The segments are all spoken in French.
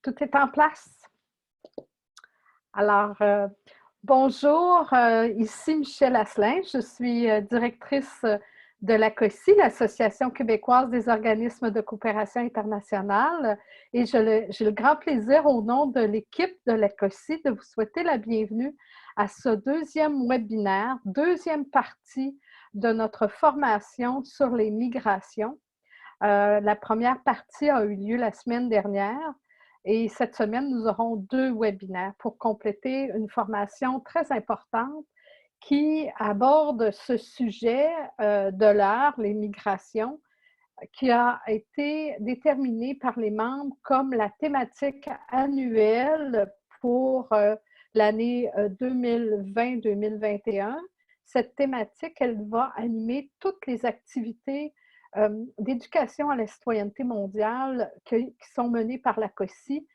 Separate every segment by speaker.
Speaker 1: Tout est en place. Alors, bonjour, ici Michèle Asselin. Je suis directrice de l'ACOSI, l'Association québécoise des organismes de coopération internationale. Et j'ai le grand plaisir, au nom de l'équipe de l'ACOSI, de vous souhaiter la bienvenue à ce deuxième webinaire, deuxième partie de notre formation sur les migrations. La première partie a eu lieu la semaine dernière et cette semaine, nous aurons 2 webinaires pour compléter une formation très importante qui aborde ce sujet de l'heure, les migrations, qui a été déterminé par les membres comme la thématique annuelle pour l'année 2020-2021. Cette thématique, elle va animer toutes les activités d'éducation à la citoyenneté mondiale qui sont menées par l'ACOSI,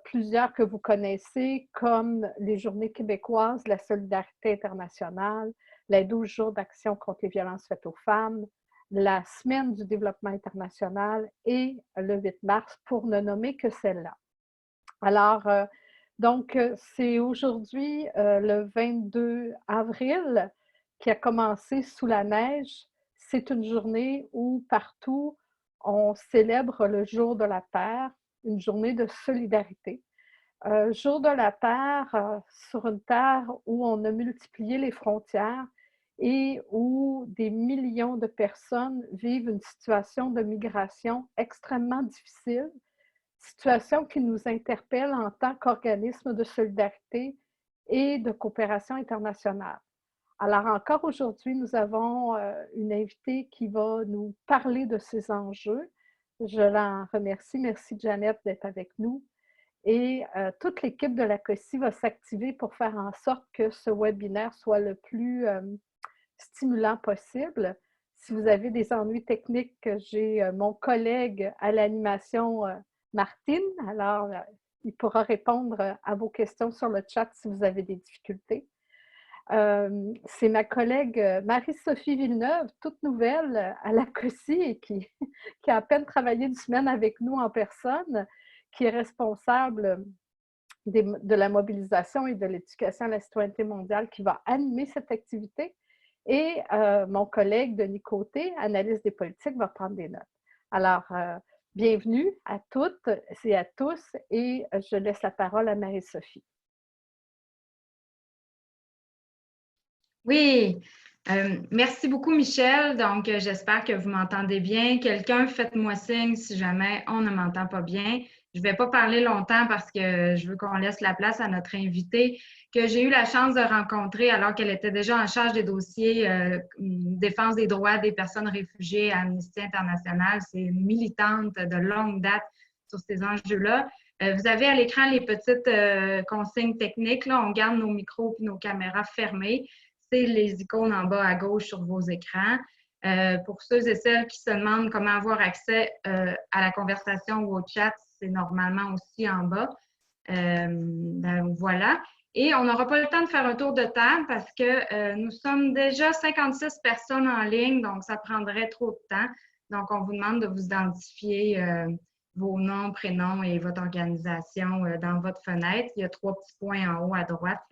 Speaker 1: plusieurs que vous connaissez comme les Journées québécoises de la solidarité internationale, les 12 jours d'action contre les violences faites aux femmes, la Semaine du développement international et le 8 mars, pour ne nommer que celle-là. Alors, donc, c'est aujourd'hui le 22 avril qui a commencé sous la neige. C'est une journée où partout on célèbre le Jour de la Terre, une journée de solidarité. Jour de la Terre, sur une terre où on a multiplié les frontières et où des millions de personnes vivent une situation de migration extrêmement difficile, situation qui nous interpelle en tant qu'organisme de solidarité et de coopération internationale. Alors encore aujourd'hui, nous avons une invitée qui va nous parler de ces enjeux. Je l'en remercie. Merci Jeannette d'être avec nous. Et toute l'équipe de l'ACOSI va s'activer pour faire en sorte que ce webinaire soit le plus stimulant possible. Si vous avez des ennuis techniques, j'ai mon collègue à l'animation, Martine. Alors, il pourra répondre à vos questions sur le chat si vous avez des difficultés. C'est ma collègue Marie-Sophie Villeneuve, toute nouvelle à l'ACOSI et qui a à peine travaillé une semaine avec nous en personne, qui est responsable de la mobilisation et de l'éducation à la citoyenneté mondiale, qui va animer cette activité. Et mon collègue Denis Côté, analyste des politiques, va prendre des notes. Alors, bienvenue à toutes et à tous, et je laisse la parole à Marie-Sophie.
Speaker 2: Oui, merci beaucoup Michèle. Donc, j'espère que vous m'entendez bien. Quelqu'un, faites-moi signe si jamais on ne m'entend pas bien. Je ne vais pas parler longtemps parce que je veux qu'on laisse la place à notre invitée que j'ai eu la chance de rencontrer alors qu'elle était déjà en charge des dossiers défense des droits des personnes réfugiées à Amnesty International. C'est une militante de longue date sur ces enjeux-là. Vous avez à l'écran les petites consignes techniques. Là. On garde nos micros et nos caméras fermées. C'est les icônes en bas à gauche sur vos écrans. Pour ceux et celles qui se demandent comment avoir accès à la conversation ou au chat, c'est normalement aussi en bas. Voilà. Et on n'aura pas le temps de faire un tour de table parce que nous sommes déjà 56 personnes en ligne, donc ça prendrait trop de temps. Donc, on vous demande de vous identifier vos noms, prénoms et votre organisation dans votre fenêtre. Il y a 3 petits points en haut à droite.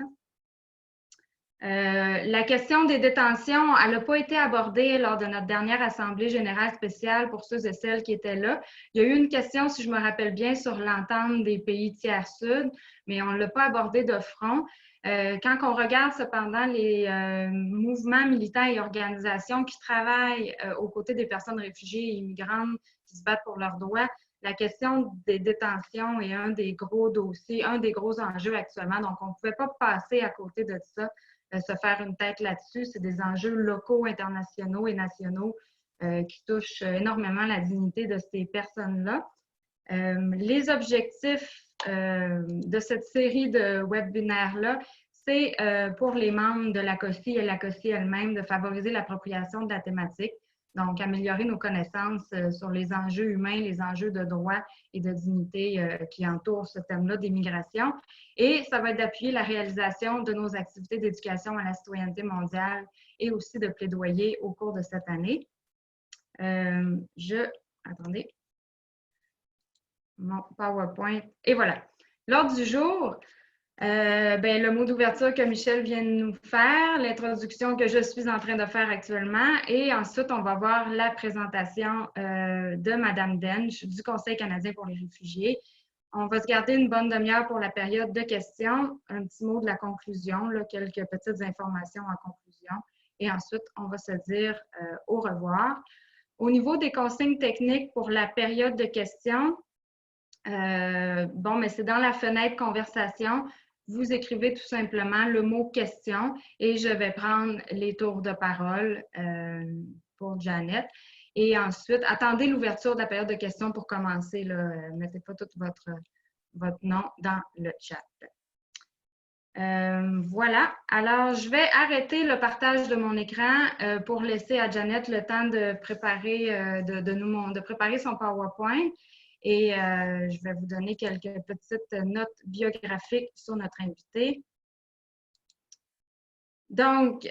Speaker 2: La question des détentions, elle n'a pas été abordée lors de notre dernière Assemblée générale spéciale pour ceux et celles qui étaient là. Il y a eu une question, si je me rappelle bien, sur l'entente des pays tiers sud, mais on ne l'a pas abordé de front. Quand on regarde cependant les mouvements militants et organisations qui travaillent aux côtés des personnes réfugiées et immigrantes qui se battent pour leurs droits, la question des détentions est un des gros dossiers, un des gros enjeux actuellement. Donc, on ne pouvait pas passer à côté de ça. Se faire une tête là-dessus. C'est des enjeux locaux, internationaux et nationaux qui touchent énormément la dignité de ces personnes-là. Les objectifs de cette série de webinaires-là, c'est pour les membres de l'ACOSI et l'ACOSI elle-même de favoriser l'appropriation de la thématique, donc améliorer nos connaissances sur les enjeux humains, les enjeux de droit et de dignité qui entourent ce thème-là des migrations. Et ça va être d'appuyer la réalisation de nos activités d'éducation à la citoyenneté mondiale et aussi de plaidoyer au cours de cette année. Attendez. mon PowerPoint. Et voilà. L'ordre du jour, le mot d'ouverture que Michel vient de nous faire, l'introduction que je suis en train de faire actuellement, et ensuite, on va voir la présentation de Mme Dench du Conseil canadien pour les réfugiés. On va se garder une bonne demi-heure pour la période de questions, un petit mot de la conclusion, là, quelques petites informations en conclusion, et ensuite, on va se dire au revoir. Au niveau des consignes techniques pour la période de questions, mais c'est dans la fenêtre conversation. Vous écrivez tout simplement le mot question et je vais prendre les tours de parole pour Janet. Et ensuite, attendez l'ouverture de la période de questions pour commencer. Mettez pas tout votre nom dans le chat. Voilà. Alors, je vais arrêter le partage de mon écran pour laisser à Janet le temps de préparer, de préparer son PowerPoint. Et je vais vous donner quelques petites notes biographiques sur notre invité. Donc,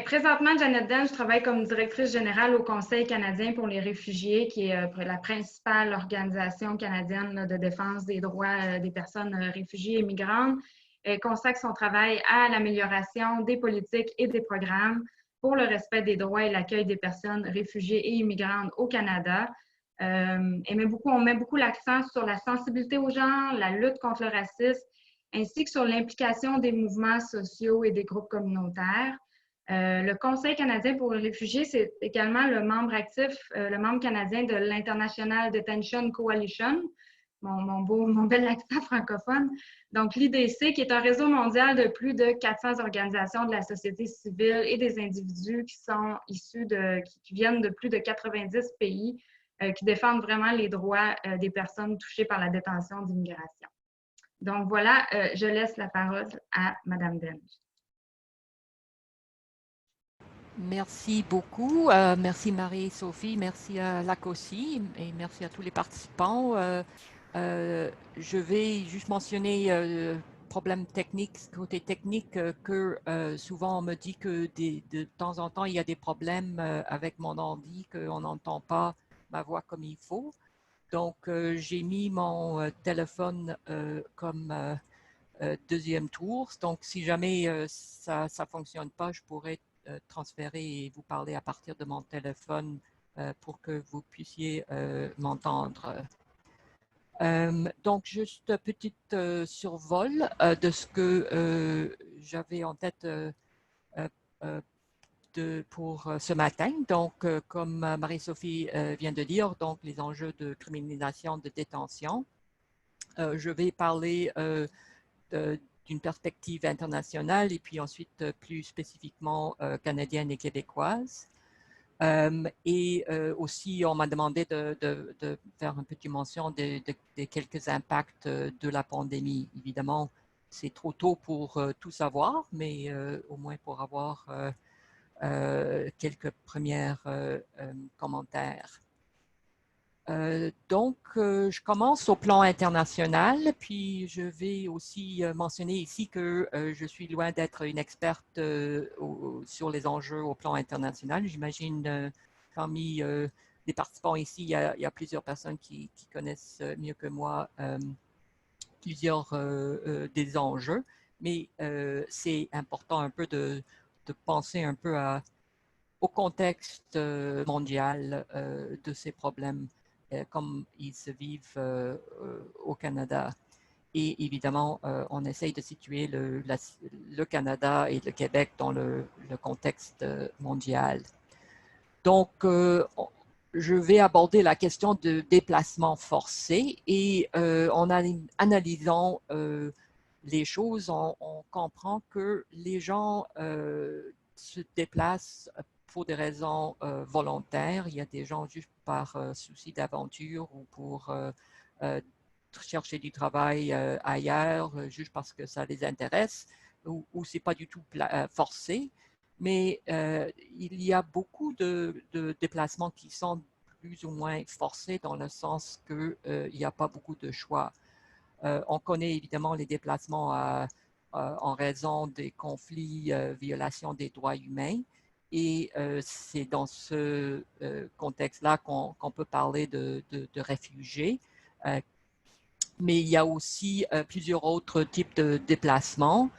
Speaker 2: présentement, Janet Dench, je travaille comme directrice générale au Conseil canadien pour les réfugiés, qui est la principale organisation canadienne de défense des droits des personnes réfugiées et migrantes. Elle consacre son travail à l'amélioration des politiques et des programmes pour le respect des droits et l'accueil des personnes réfugiées et immigrantes au Canada. On met beaucoup l'accent sur la sensibilité aux gens, la lutte contre le racisme, ainsi que sur l'implication des mouvements sociaux et des groupes communautaires. Le Conseil canadien pour les réfugiés, c'est également le membre actif, le membre canadien de l'International Detention Coalition, mon bel accent francophone. Donc, l'IDC, qui est un réseau mondial de plus de 400 organisations de la société civile et des individus qui sont qui viennent de plus de 90 pays, qui défendent vraiment les droits des personnes touchées par la détention d'immigration. Donc voilà, je laisse la parole à Mme Dench.
Speaker 3: Merci beaucoup. Merci Marie-Sophie, merci à l'ACOSI et merci à tous les participants. Je vais juste mentionner problème technique, côté technique, que souvent on me dit que de temps en temps il y a des problèmes avec mon ordi, qu'on n'entend pas ma voix comme il faut. Donc j'ai mis mon téléphone comme deuxième tour. Donc si jamais ça ne fonctionne pas, je pourrais transférer et vous parler à partir de mon téléphone pour que vous puissiez m'entendre. Donc, juste un petit survol de ce que j'avais en tête pour ce matin. Donc, comme Marie-Sophie vient de dire, donc les enjeux de criminalisation de détention. Je vais parler d'une perspective internationale et puis ensuite plus spécifiquement canadienne et québécoise. Aussi, on m'a demandé de faire une petite mention de quelques impacts de la pandémie. Évidemment, c'est trop tôt pour tout savoir, mais au moins pour avoir quelques premiers commentaires. Donc, je commence au plan international, puis je vais aussi mentionner ici que je suis loin d'être une experte sur les enjeux au plan international. J'imagine parmi les participants ici, il y a plusieurs personnes qui connaissent mieux que moi plusieurs des enjeux, mais c'est important un peu de penser un peu au contexte mondial de ces problèmes comme ils se vivent au Canada. Et évidemment, on essaye de situer le Canada et le Québec dans le contexte mondial. Donc, je vais aborder la question de déplacement forcé et en analysant les choses, on comprend que les gens se déplacent pour des raisons volontaires. Il y a des gens juste par souci d'aventure ou pour chercher du travail ailleurs, juste parce que ça les intéresse, ou ce n'est pas du tout forcé. Mais il y a beaucoup de déplacements qui sont plus ou moins forcés dans le sens qu'il n'y a pas beaucoup de choix. On connaît évidemment les déplacements en raison des conflits, violations des droits humains. Et c'est dans ce contexte-là qu'on peut parler de réfugiés Mais il y a aussi plusieurs autres types de déplacements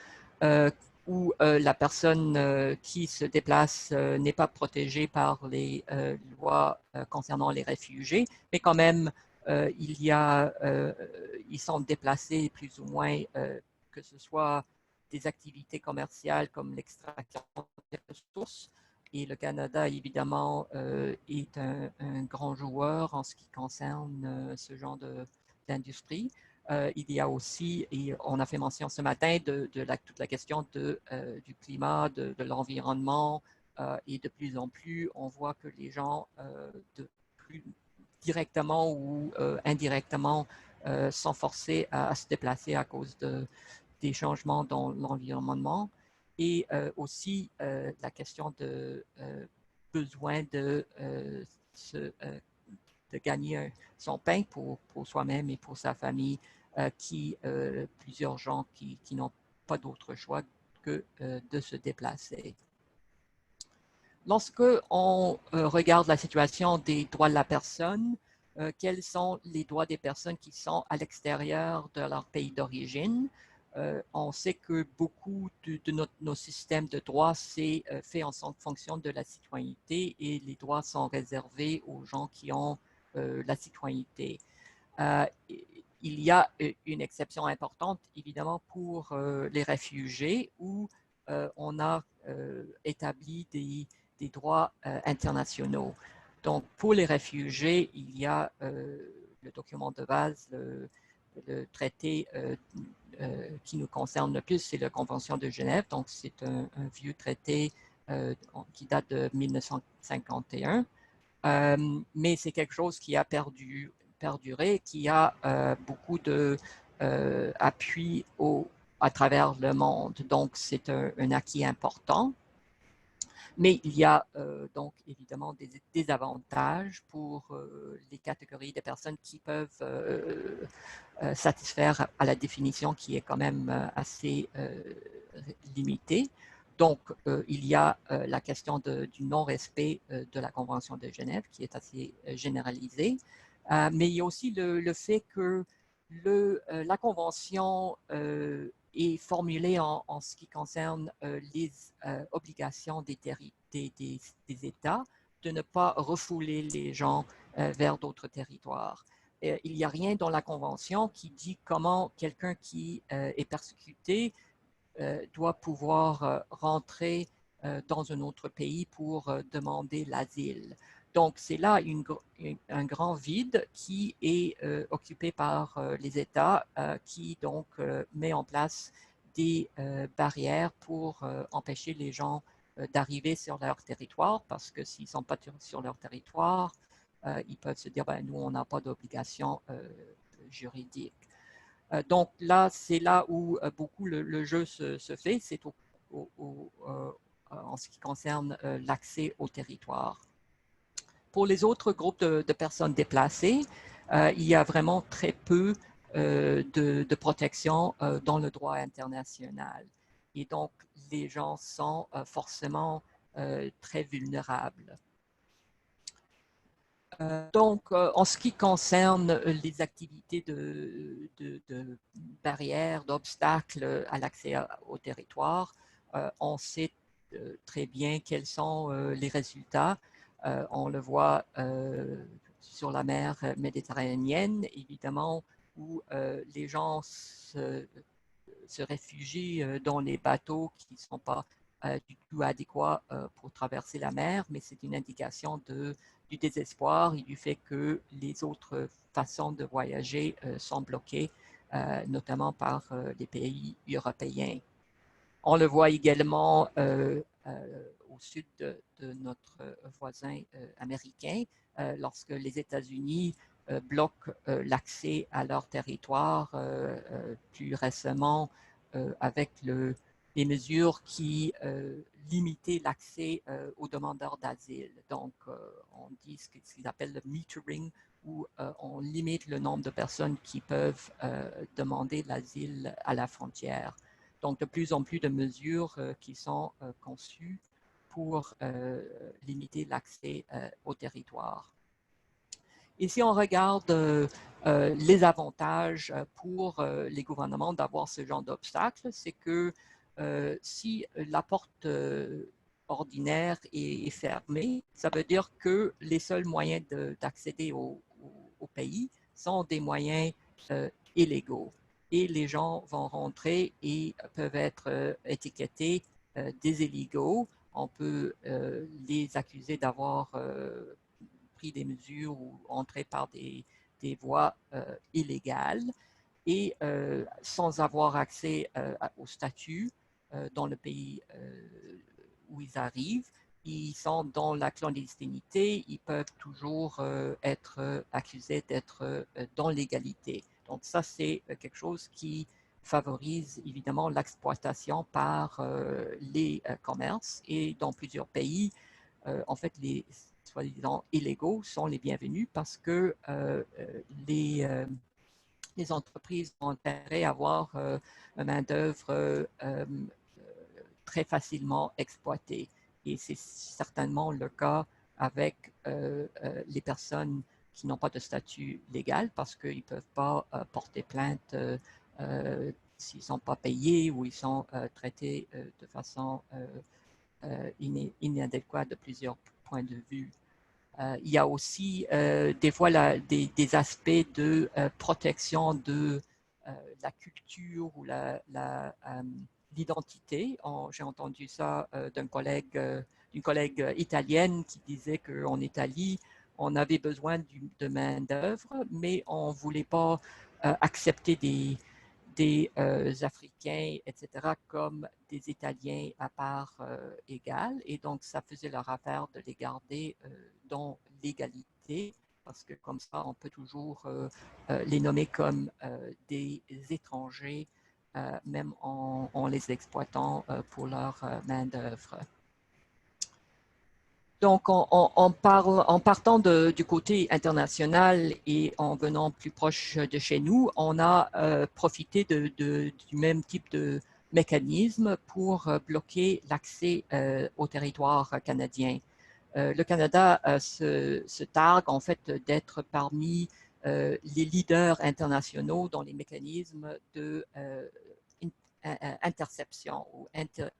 Speaker 3: où la personne qui se déplace n'est pas protégée par les lois concernant les réfugiés, mais quand même, ils sont déplacés plus ou moins, que ce soit des activités commerciales comme l'extraction des ressources. Et le Canada, évidemment, est un grand joueur en ce qui concerne ce genre d'industrie. Il y a aussi, et on a fait mention ce matin, toute la question du climat, de l'environnement, et de plus en plus, on voit que les gens, plus directement ou indirectement, sont forcés à se déplacer à cause des changements dans l'environnement. Et aussi la question de besoin se, de gagner son pain pour soi-même et pour sa famille, plusieurs gens qui n'ont pas d'autre choix que de se déplacer. Lorsque on regarde la situation des droits de la personne, quels sont les droits des personnes qui sont à l'extérieur de leur pays d'origine? On sait que beaucoup de nos systèmes de droits, c'est fait en fonction de la citoyenneté et les droits sont réservés aux gens qui ont la citoyenneté. Il y a une exception importante, évidemment, pour les réfugiés où on a établi des droits internationaux. Donc, pour les réfugiés, il y a le document de base, le traité qui nous concerne le plus, c'est la Convention de Genève. Donc, c'est un vieux traité qui date de 1951. Mais c'est quelque chose qui a perduré, qui a beaucoup d'appui à travers le monde. Donc, c'est un acquis important. Mais il y a donc évidemment des désavantages pour les catégories de personnes qui peuvent satisfaire à la définition qui est quand même assez limitée. Donc, il y a la question du non-respect de la Convention de Genève qui est assez généralisée, mais il y a aussi le fait que la Convention est formulée en ce qui concerne les obligations des États de ne pas refouler les gens vers d'autres territoires. Il n'y a rien dans la Convention qui dit comment quelqu'un qui est persécuté doit pouvoir rentrer dans un autre pays pour demander l'asile. Donc, c'est là un grand vide qui est occupé par les États qui donc met en place des barrières pour empêcher les gens d'arriver sur leur territoire parce que s'ils ne sont pas sur leur territoire, ils peuvent se dire, ben, nous, on n'a pas d'obligation juridique. Donc là, c'est là où beaucoup le jeu se fait, c'est en ce qui concerne l'accès au territoire. Pour les autres groupes de personnes déplacées, il y a vraiment très peu de protection dans le droit international. Et donc, les gens sont forcément très vulnérables. Donc, en ce qui concerne les activités de barrières, d'obstacles à l'accès au territoire, on sait très bien quels sont les résultats. On le voit sur la mer méditerranéenne, évidemment, où les gens se réfugient dans les bateaux qui ne sont pas du tout adéquats pour traverser la mer, mais c'est une indication du désespoir et du fait que les autres façons de voyager sont bloquées, notamment par les pays européens. On le voit également au sud de notre voisin américain, lorsque les États-Unis bloquent l'accès à leur territoire plus récemment avec les mesures qui limitaient l'accès aux demandeurs d'asile. Donc, on dit ce qu'ils appellent le metering, où on limite le nombre de personnes qui peuvent demander l'asile à la frontière. Donc, de plus en plus de mesures qui sont conçues pour limiter l'accès au territoire. Et si on regarde les avantages pour les gouvernements d'avoir ce genre d'obstacle, c'est que si la porte ordinaire est fermée, ça veut dire que les seuls moyens d'accéder au pays sont des moyens illégaux. Et les gens vont rentrer et peuvent être étiquetés des illégaux. On peut les accuser d'avoir pris des mesures ou entré par des voies illégales et sans avoir accès au statut dans le pays où ils arrivent. Ils sont dans la clandestinité, ils peuvent toujours être accusés d'être dans l'illégalité. Donc ça, c'est quelque chose qui favorise évidemment l'exploitation par les commerces et dans plusieurs pays, en fait, les soi-disant illégaux sont les bienvenus parce que les entreprises ont intérêt à avoir une main-d'œuvre très facilement exploitée. Et c'est certainement le cas avec les personnes qui n'ont pas de statut légal parce qu'ils ne peuvent pas porter plainte s'ils ne sont pas payés ou ils sont traités de façon inadéquate de plusieurs points de vue. Il y a aussi des fois des aspects de protection de la culture ou l'identité. J'ai entendu ça d'une collègue italienne qui disait qu'en Italie, on avait besoin de main-d'œuvre, mais on ne voulait pas accepter des Africains, etc., comme des Italiens à part égale. Et donc, ça faisait leur affaire de les garder dans l'égalité, parce que comme ça, on peut toujours les nommer comme des étrangers, même en les exploitant pour leur main-d'œuvre. Donc, en partant du côté international et en venant plus proche de chez nous, on a profité du même type de mécanisme pour bloquer l'accès au territoire canadien. Le Canada se targue en fait d'être parmi les leaders internationaux dans les mécanismes de interception ou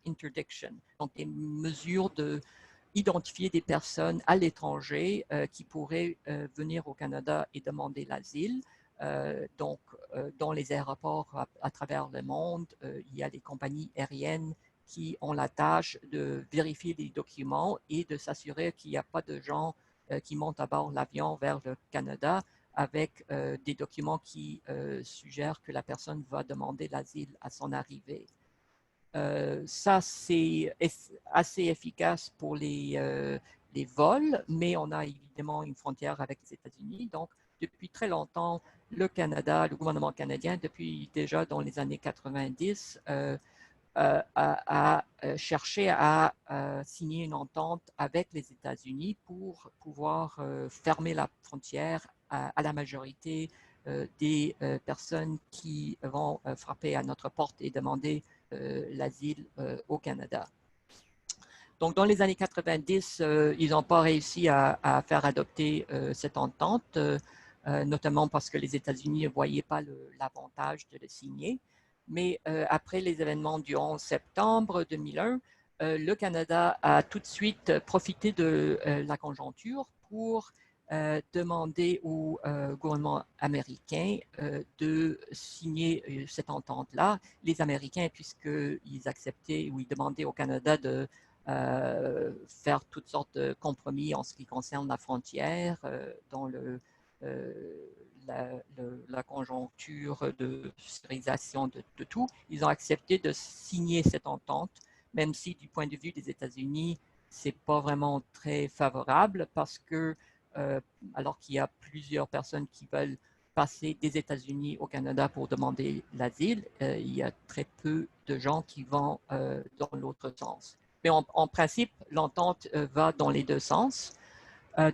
Speaker 3: interdiction, donc des mesures de identifier des personnes à l'étranger qui pourraient venir au Canada et demander l'asile. Donc, dans les aéroports à travers le monde, il y a des compagnies aériennes qui ont la tâche de vérifier les documents et de s'assurer qu'il n'y a pas de gens qui montent à bord de l'avion vers le Canada avec des documents qui suggèrent que la personne va demander l'asile à son arrivée. Ça, c'est assez efficace pour les vols, mais on a évidemment une frontière avec les États-Unis. Donc, depuis très longtemps, le gouvernement canadien, depuis déjà dans les années 90, a cherché à signer une entente avec les États-Unis pour pouvoir fermer la frontière à la majorité des personnes qui vont frapper à notre porte et demander l'asile au Canada. Donc, dans les années 90, ils n'ont pas réussi à faire adopter cette entente, notamment parce que les États-Unis ne voyaient pas l'avantage de le signer. Mais après les événements du 11 septembre 2001, le Canada a tout de suite profité de la conjoncture pour demander au gouvernement américain de signer cette entente-là. Les Américains, puisqu'ils acceptaient ou ils demandaient au Canada de faire toutes sortes de compromis en ce qui concerne la frontière, dans la conjoncture de sécurisation de tout, ils ont accepté de signer cette entente, même si du point de vue des États-Unis, ce n'est pas vraiment très favorable parce que alors qu'il y a plusieurs personnes qui veulent passer des États-Unis au Canada pour demander l'asile, il y a très peu de gens qui vont dans l'autre sens. Mais en principe, l'entente va dans les deux sens.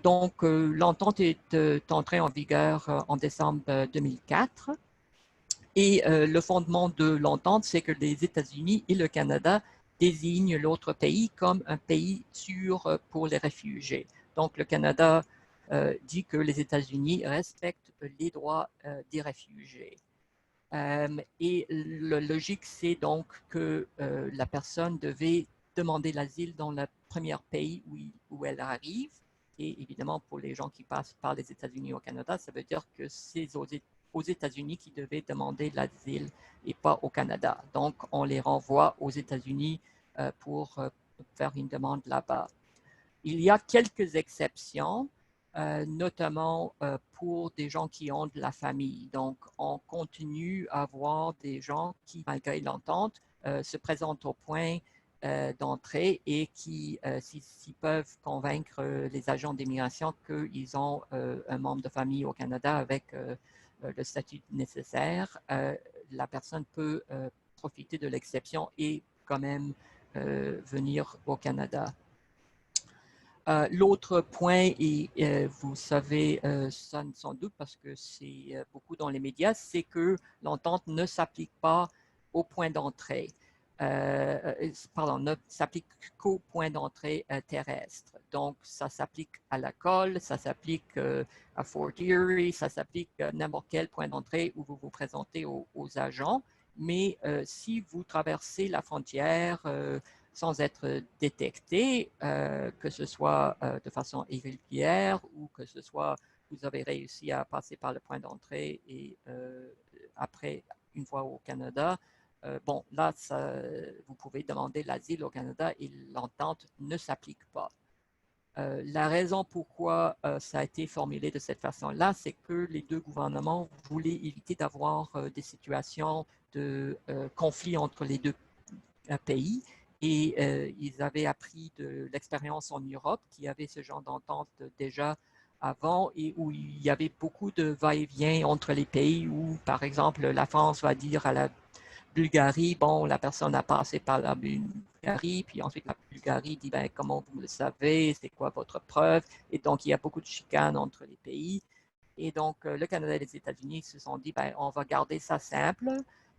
Speaker 3: Donc, l'entente est entrée en vigueur en décembre 2004. Et le fondement de l'entente, c'est que les États-Unis et le Canada désignent l'autre pays comme un pays sûr pour les réfugiés. Donc, le Canada dit que les États-Unis respectent les droits des réfugiés. Et la logique, c'est donc que la personne devait demander l'asile dans le premier pays où elle arrive. Et évidemment, pour les gens qui passent par les États-Unis au Canada, ça veut dire que c'est aux États-Unis qui devaient demander l'asile et pas au Canada. Donc, on les renvoie aux États-Unis pour faire une demande là-bas. Il y a quelques exceptions, notamment pour des gens qui ont de la famille. Donc, on continue à avoir des gens qui, malgré l'entente, se présentent au point d'entrée et qui, s'ils peuvent convaincre les agents d'immigration qu'ils ont un membre de famille au Canada avec le statut nécessaire, la personne peut profiter de l'exception et quand même venir au Canada. L'autre point, et vous savez ça sans doute parce que c'est beaucoup dans les médias, c'est que l'entente ne s'applique pas au point d'entrée. Pardon, ne s'applique qu'au point d'entrée terrestre. Donc, ça s'applique à la colle, ça s'applique à Fort Erie, ça s'applique à n'importe quel point d'entrée où vous vous présentez aux agents. Mais si vous traversez la frontière sans être détecté, que ce soit de façon irrégulière ou que ce soit vous avez réussi à passer par le point d'entrée et après, une fois au Canada, bon, là, vous pouvez demander l'asile au Canada et l'entente ne s'applique pas. La raison pourquoi ça a été formulé de cette façon-là, c'est que les deux gouvernements voulaient éviter d'avoir des situations de conflit entre les deux pays. Et ils avaient appris de l'expérience en Europe, qui avait ce genre d'entente déjà avant et où il y avait beaucoup de va-et-vient entre les pays où, par exemple, la France va dire à la Bulgarie, bon, la personne a passé par la Bulgarie, puis ensuite la Bulgarie dit, ben, comment vous le savez, c'est quoi votre preuve? Et donc, il y a beaucoup de chicanes entre les pays. Et donc, le Canada et les États-Unis se sont dit, ben, on va garder ça simple.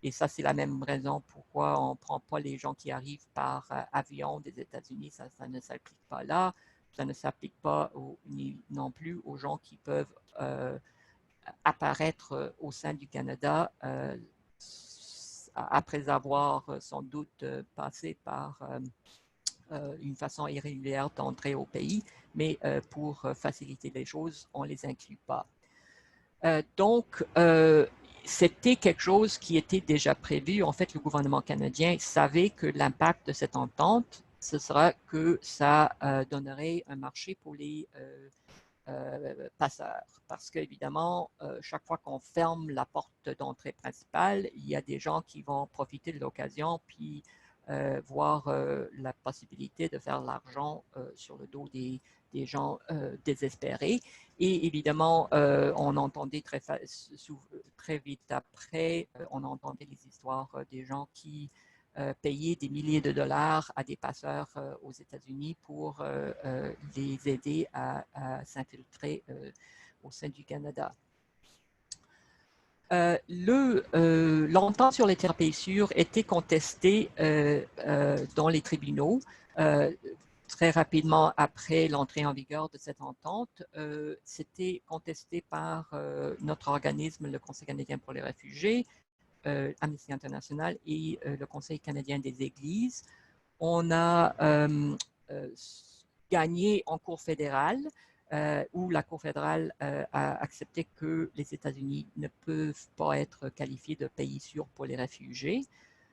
Speaker 3: Et ça, c'est la même raison pourquoi on ne prend pas les gens qui arrivent par avion des États-Unis. Ça ne s'applique pas là. Ça ne s'applique pas non plus aux gens qui peuvent apparaître au sein du Canada après avoir sans doute passé par une façon irrégulière d'entrer au pays. Mais pour faciliter les choses, on ne les inclut pas. Donc, c'était quelque chose qui était déjà prévu. En fait, le gouvernement canadien savait que l'impact de cette entente, ce sera que ça donnerait un marché pour les passeurs. Parce qu'évidemment, chaque fois qu'on ferme la porte d'entrée principale, il y a des gens qui vont profiter de l'occasion puis voir la possibilité de faire l'argent sur le dos des gens désespérés. Et évidemment, on entendait très vite après, on entendait les histoires des gens qui payaient des milliers de dollars à des passeurs aux États-Unis pour les aider à s'infiltrer au sein du Canada. L'entente sur les terres pays sûrs était contestée dans les tribunaux. Très rapidement après l'entrée en vigueur de cette entente, c'était contesté par notre organisme, le Conseil canadien pour les réfugiés, Amnesty International et le Conseil canadien des Églises. On a gagné en Cour fédérale, où la Cour fédérale a accepté que les États-Unis ne peuvent pas être qualifiés de pays sûr pour les réfugiés.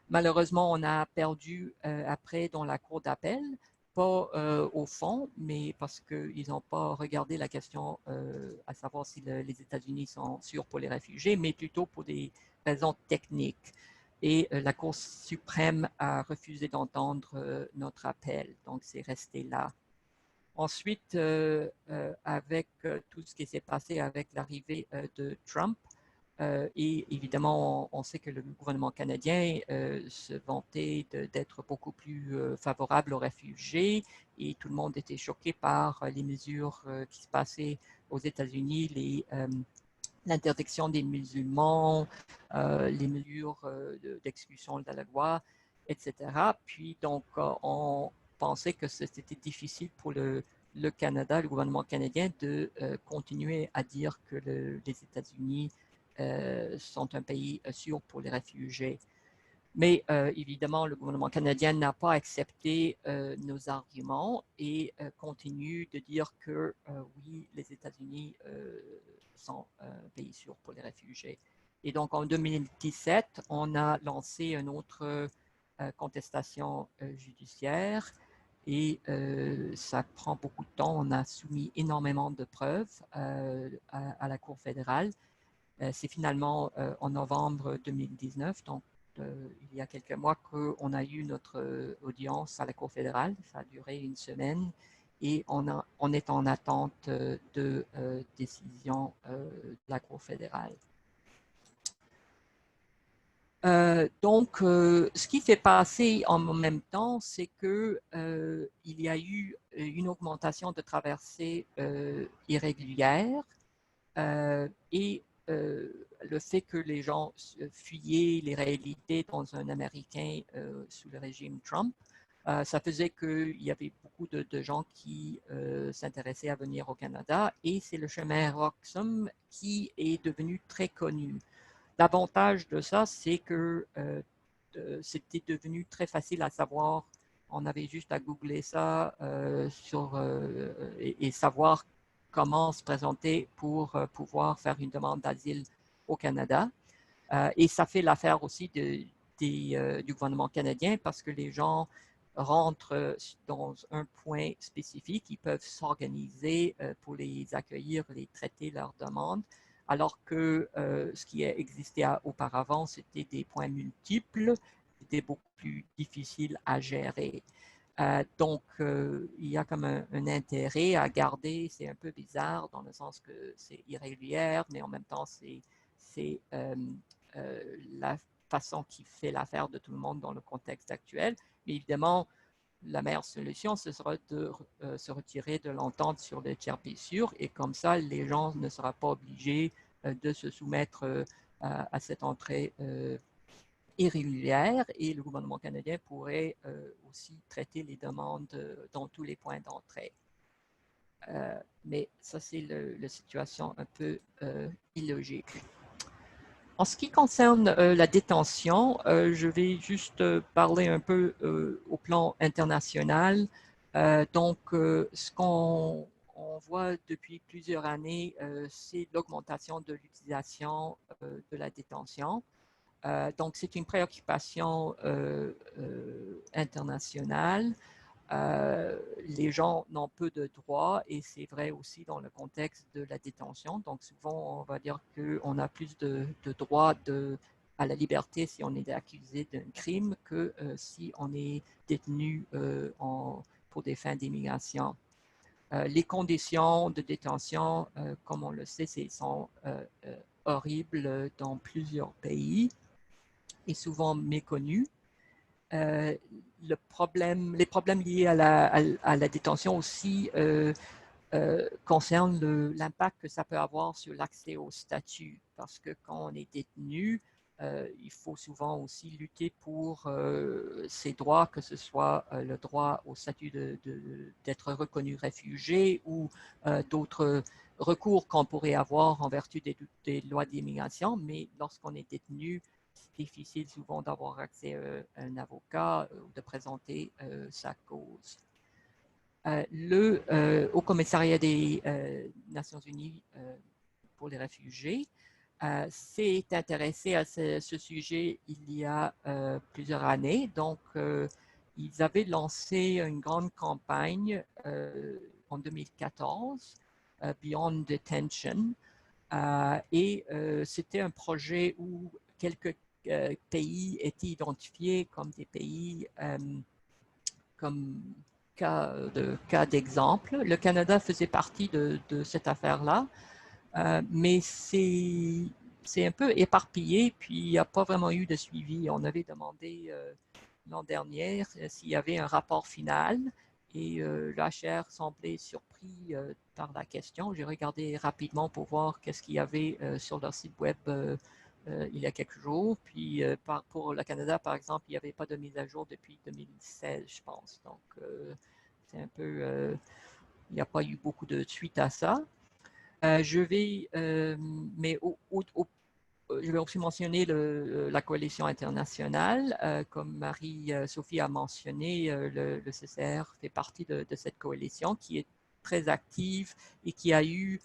Speaker 3: Malheureusement, on a perdu après dans la Cour d'appel, pas au fond, mais parce qu'ils n'ont pas regardé la question à savoir si les États-Unis sont sûrs pour les réfugiés, mais plutôt pour des raisons techniques. Et la Cour suprême a refusé d'entendre notre appel, donc c'est resté là. Ensuite, avec tout ce qui s'est passé avec l'arrivée de Trump, et évidemment, on sait que le gouvernement canadien se vantait d'être beaucoup plus favorable aux réfugiés et tout le monde était choqué par les mesures qui se passaient aux États-Unis, l'interdiction des musulmans, les mesures d'exclusion de la loi, etc. Puis donc, on pensait que c'était difficile pour le le Canada, le gouvernement canadien, de continuer à dire que les États-Unis sont un pays sûr pour les réfugiés. Mais évidemment, le gouvernement canadien n'a pas accepté nos arguments et continue de dire que oui, les États-Unis sont un pays sûr pour les réfugiés. Et donc en 2017, on a lancé une autre contestation judiciaire et ça prend beaucoup de temps. On a soumis énormément de preuves à la Cour fédérale. C'est finalement en novembre 2019, donc il y a quelques mois, qu'on a eu notre audience à la Cour fédérale. Ça a duré une semaine et on est en attente de décision de la Cour fédérale. Donc, ce qui s'est passé en même temps, c'est qu'il y a eu une augmentation de traversées irrégulières et le fait que les gens fuyaient les réalités dans un Américain sous le régime Trump, ça faisait qu'il y avait beaucoup de gens qui s'intéressaient à venir au Canada et c'est le chemin Roxham qui est devenu très connu. L'avantage de ça, c'est que c'était devenu très facile à savoir. On avait juste à googler ça et savoir comment se présenter pour pouvoir faire une demande d'asile au Canada. Et ça fait l'affaire aussi du gouvernement canadien parce que les gens rentrent dans un point spécifique, ils peuvent s'organiser pour les accueillir, les traiter leurs demandes, alors que ce qui existait auparavant, c'était des points multiples, c'était beaucoup plus difficile à gérer. Donc, il y a comme un intérêt à garder, c'est un peu bizarre dans le sens que c'est irrégulière, mais en même temps, c'est la façon qui fait l'affaire de tout le monde dans le contexte actuel. Mais évidemment, la meilleure solution, ce sera de se retirer de l'entente sur le tiers pays sûr et comme ça, les gens ne seront pas obligés de se soumettre à cette entrée irrégulière et le gouvernement canadien pourrait aussi traiter les demandes dans tous les points d'entrée. Mais ça, c'est la situation un peu illogique. En ce qui concerne la détention, je vais juste parler un peu au plan international. Donc, ce qu'on voit depuis plusieurs années, c'est l'augmentation de l'utilisation de la détention. Donc, c'est une préoccupation internationale. Les gens n'ont peu de droits et c'est vrai aussi dans le contexte de la détention. Donc, souvent, on va dire qu'on a plus de droits à la liberté si on est accusé d'un crime que si on est détenu pour des fins d'immigration. Les conditions de détention, comme on le sait, sont horribles dans plusieurs pays et souvent méconnus. Les problèmes liés à la détention aussi concernent l'impact que ça peut avoir sur l'accès au statut, parce que quand on est détenu, il faut souvent aussi lutter pour ses droits, que ce soit le droit au statut d'être reconnu réfugié ou d'autres recours qu'on pourrait avoir en vertu des lois d'immigration, mais lorsqu'on est détenu, c'est difficile souvent d'avoir accès à un avocat ou de présenter sa cause. Le Haut Commissariat des Nations Unies pour les réfugiés s'est intéressé à ce sujet il y a plusieurs années. Donc, ils avaient lancé une grande campagne en 2014, Beyond Detention, et c'était un projet où quelques pays étaient identifiés comme des pays comme cas d'exemple. Le Canada faisait partie de cette affaire-là, mais c'est un peu éparpillé, puis il n'y a pas vraiment eu de suivi. On avait demandé l'an dernier s'il y avait un rapport final et l'HR semblait surpris par la question. J'ai regardé rapidement pour voir qu'est-ce qu'il y avait sur leur site web il y a quelques jours. Puis pour le Canada, par exemple, il n'y avait pas de mise à jour depuis 2016, je pense. Donc, c'est un peu il n'y a pas eu beaucoup de suite à ça. Je vais, je vais aussi mentionner la coalition internationale. Comme Marie-Sophie a mentionné, le CCR fait partie de cette coalition qui est très active et qui a eu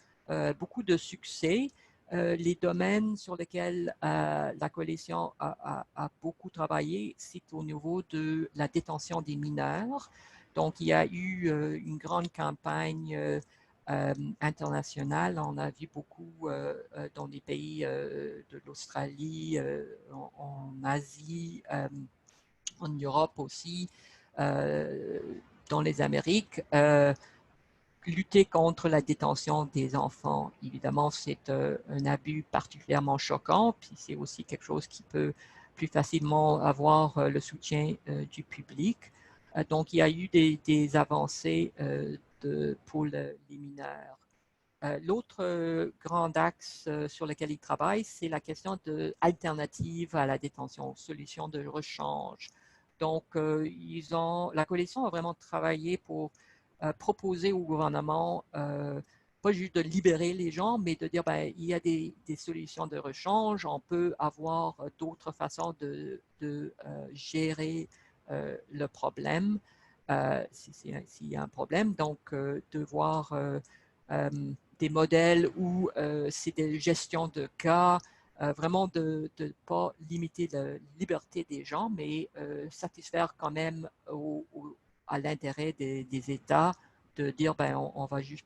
Speaker 3: beaucoup de succès. Les domaines sur lesquels la coalition a beaucoup travaillé, c'est au niveau de la détention des mineurs. Donc, il y a eu une grande campagne internationale. On a vu beaucoup dans les pays de l'Australie, en Asie, en Europe aussi, dans les Amériques. Lutter contre la détention des enfants, évidemment, c'est un abus particulièrement choquant, puis c'est aussi quelque chose qui peut plus facilement avoir le soutien du public. Donc, il y a eu des avancées pour les mineurs. L'autre grand axe sur lequel ils travaillent, c'est la question d'alternative à la détention, solution de rechange. Donc, la coalition a vraiment travaillé pour proposer au gouvernement, pas juste de libérer les gens, mais de dire, ben, il y a des solutions de rechange, on peut avoir d'autres façons de gérer le problème, s'il y a un problème. Donc, de voir des modèles où c'est des gestions de cas, vraiment de ne pas limiter la liberté des gens, mais satisfaire quand même à l'intérêt des États de dire, ben, on va juste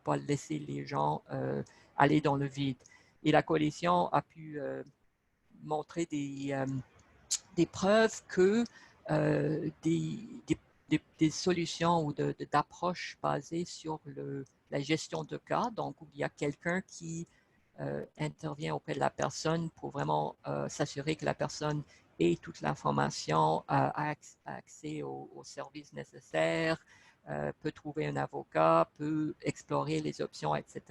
Speaker 3: pas laisser les gens aller dans le vide. Et la coalition a pu montrer des preuves que des solutions ou d'approches basées sur la gestion de cas, donc où il y a quelqu'un qui intervient auprès de la personne pour vraiment s'assurer que la personne ait toute l'information, a accès aux services nécessaires, peut trouver un avocat, peut explorer les options, etc.,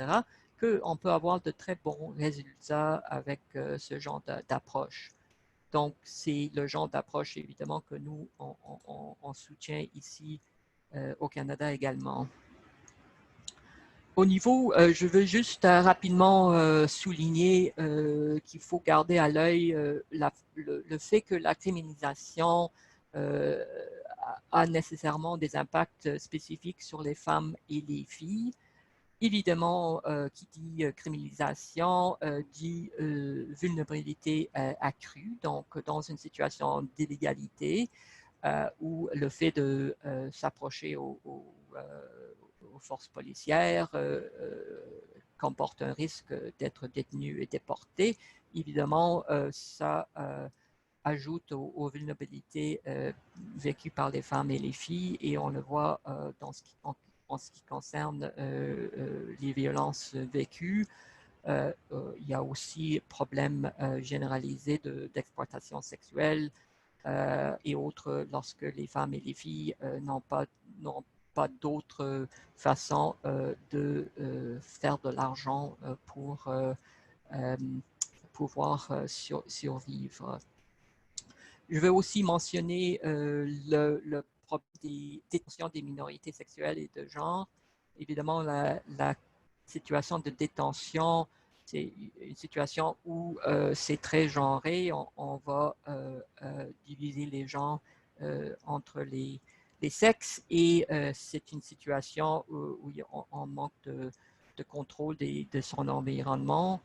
Speaker 3: qu'on peut avoir de très bons résultats avec ce genre d'approche. Donc, c'est le genre d'approche, évidemment, que nous, on soutient ici au Canada également. Au niveau, je veux juste rapidement souligner qu'il faut garder à l'œil le fait que la criminalisation a nécessairement des impacts spécifiques sur les femmes et les filles. Évidemment, qui dit criminalisation dit vulnérabilité accrue, donc dans une situation d'illégalité où le fait de s'approcher aux forces policières comporte un risque d'être détenu et déporté. Évidemment, ça ajoute aux vulnérabilités vécues par les femmes et les filles, et on le voit en ce qui concerne les violences vécues. Il y a aussi problème généralisé d'exploitation sexuelle et autres lorsque les femmes et les filles n'ont pas d'autre façon de faire de l'argent pour pouvoir survivre. Je veux aussi mentionner le problème des détentions des minorités sexuelles et de genre. Évidemment, la situation de détention, c'est une situation où c'est très genré. On va diviser les gens entre les sexes, et c'est une situation où on manque de contrôle de son environnement.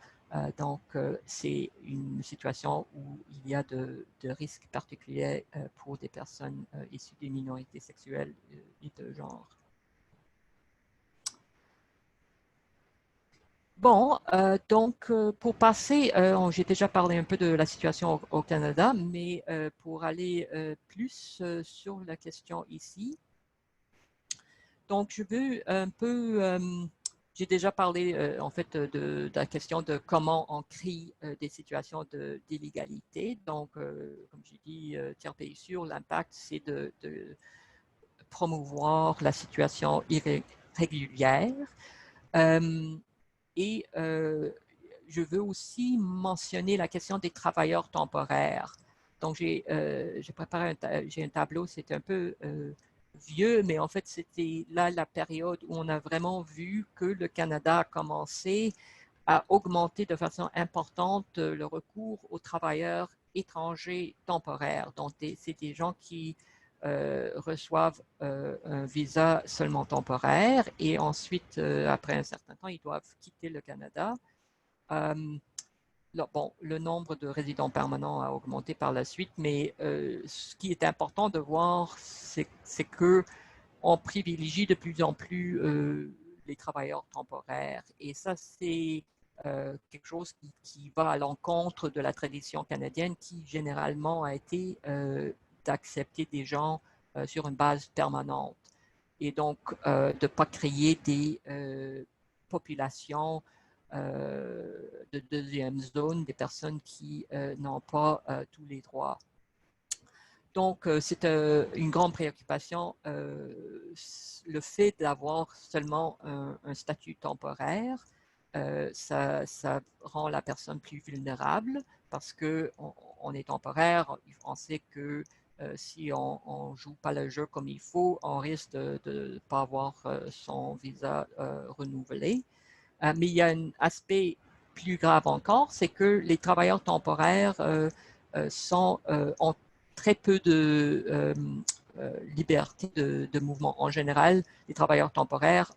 Speaker 3: Donc, c'est une situation où il y a de risques particuliers pour des personnes issues des minorités sexuelles et de genre. Bon, donc pour passer, j'ai déjà parlé un peu de la situation au Canada, mais pour aller plus sur la question ici, donc je veux un peu... j'ai déjà parlé en fait de la question de comment on crée des situations d'illégalité. Donc, comme j'ai dit, Tiers Pays Sûr, l'impact, c'est de promouvoir la situation irrégulière. Et je veux aussi mentionner la question des travailleurs temporaires. Donc, j'ai préparé j'ai un tableau, c'est un peu vieux, mais en fait, c'était là la période où on a vraiment vu que le Canada a commencé à augmenter de façon importante le recours aux travailleurs étrangers temporaires. Donc, c'est des gens qui reçoivent un visa seulement temporaire et ensuite, après un certain temps, ils doivent quitter le Canada. Bon, le nombre de résidents permanents a augmenté par la suite, mais ce qui est important de voir, c'est que on privilégie de plus en plus les travailleurs temporaires. Et ça, c'est quelque chose qui va à l'encontre de la tradition canadienne qui, généralement, a été d'accepter des gens sur une base permanente. Et donc, de ne pas créer des populations de deuxième zone, des personnes qui n'ont pas tous les droits. Donc, c'est une grande préoccupation, le fait d'avoir seulement un statut temporaire. Ça rend la personne plus vulnérable parce qu'on est temporaire. On sait que si on ne joue pas le jeu comme il faut, on risque de ne pas avoir son visa renouvelé. Mais il y a un aspect plus grave encore, c'est que les travailleurs temporaires ont très peu de liberté de mouvement. En général, les travailleurs temporaires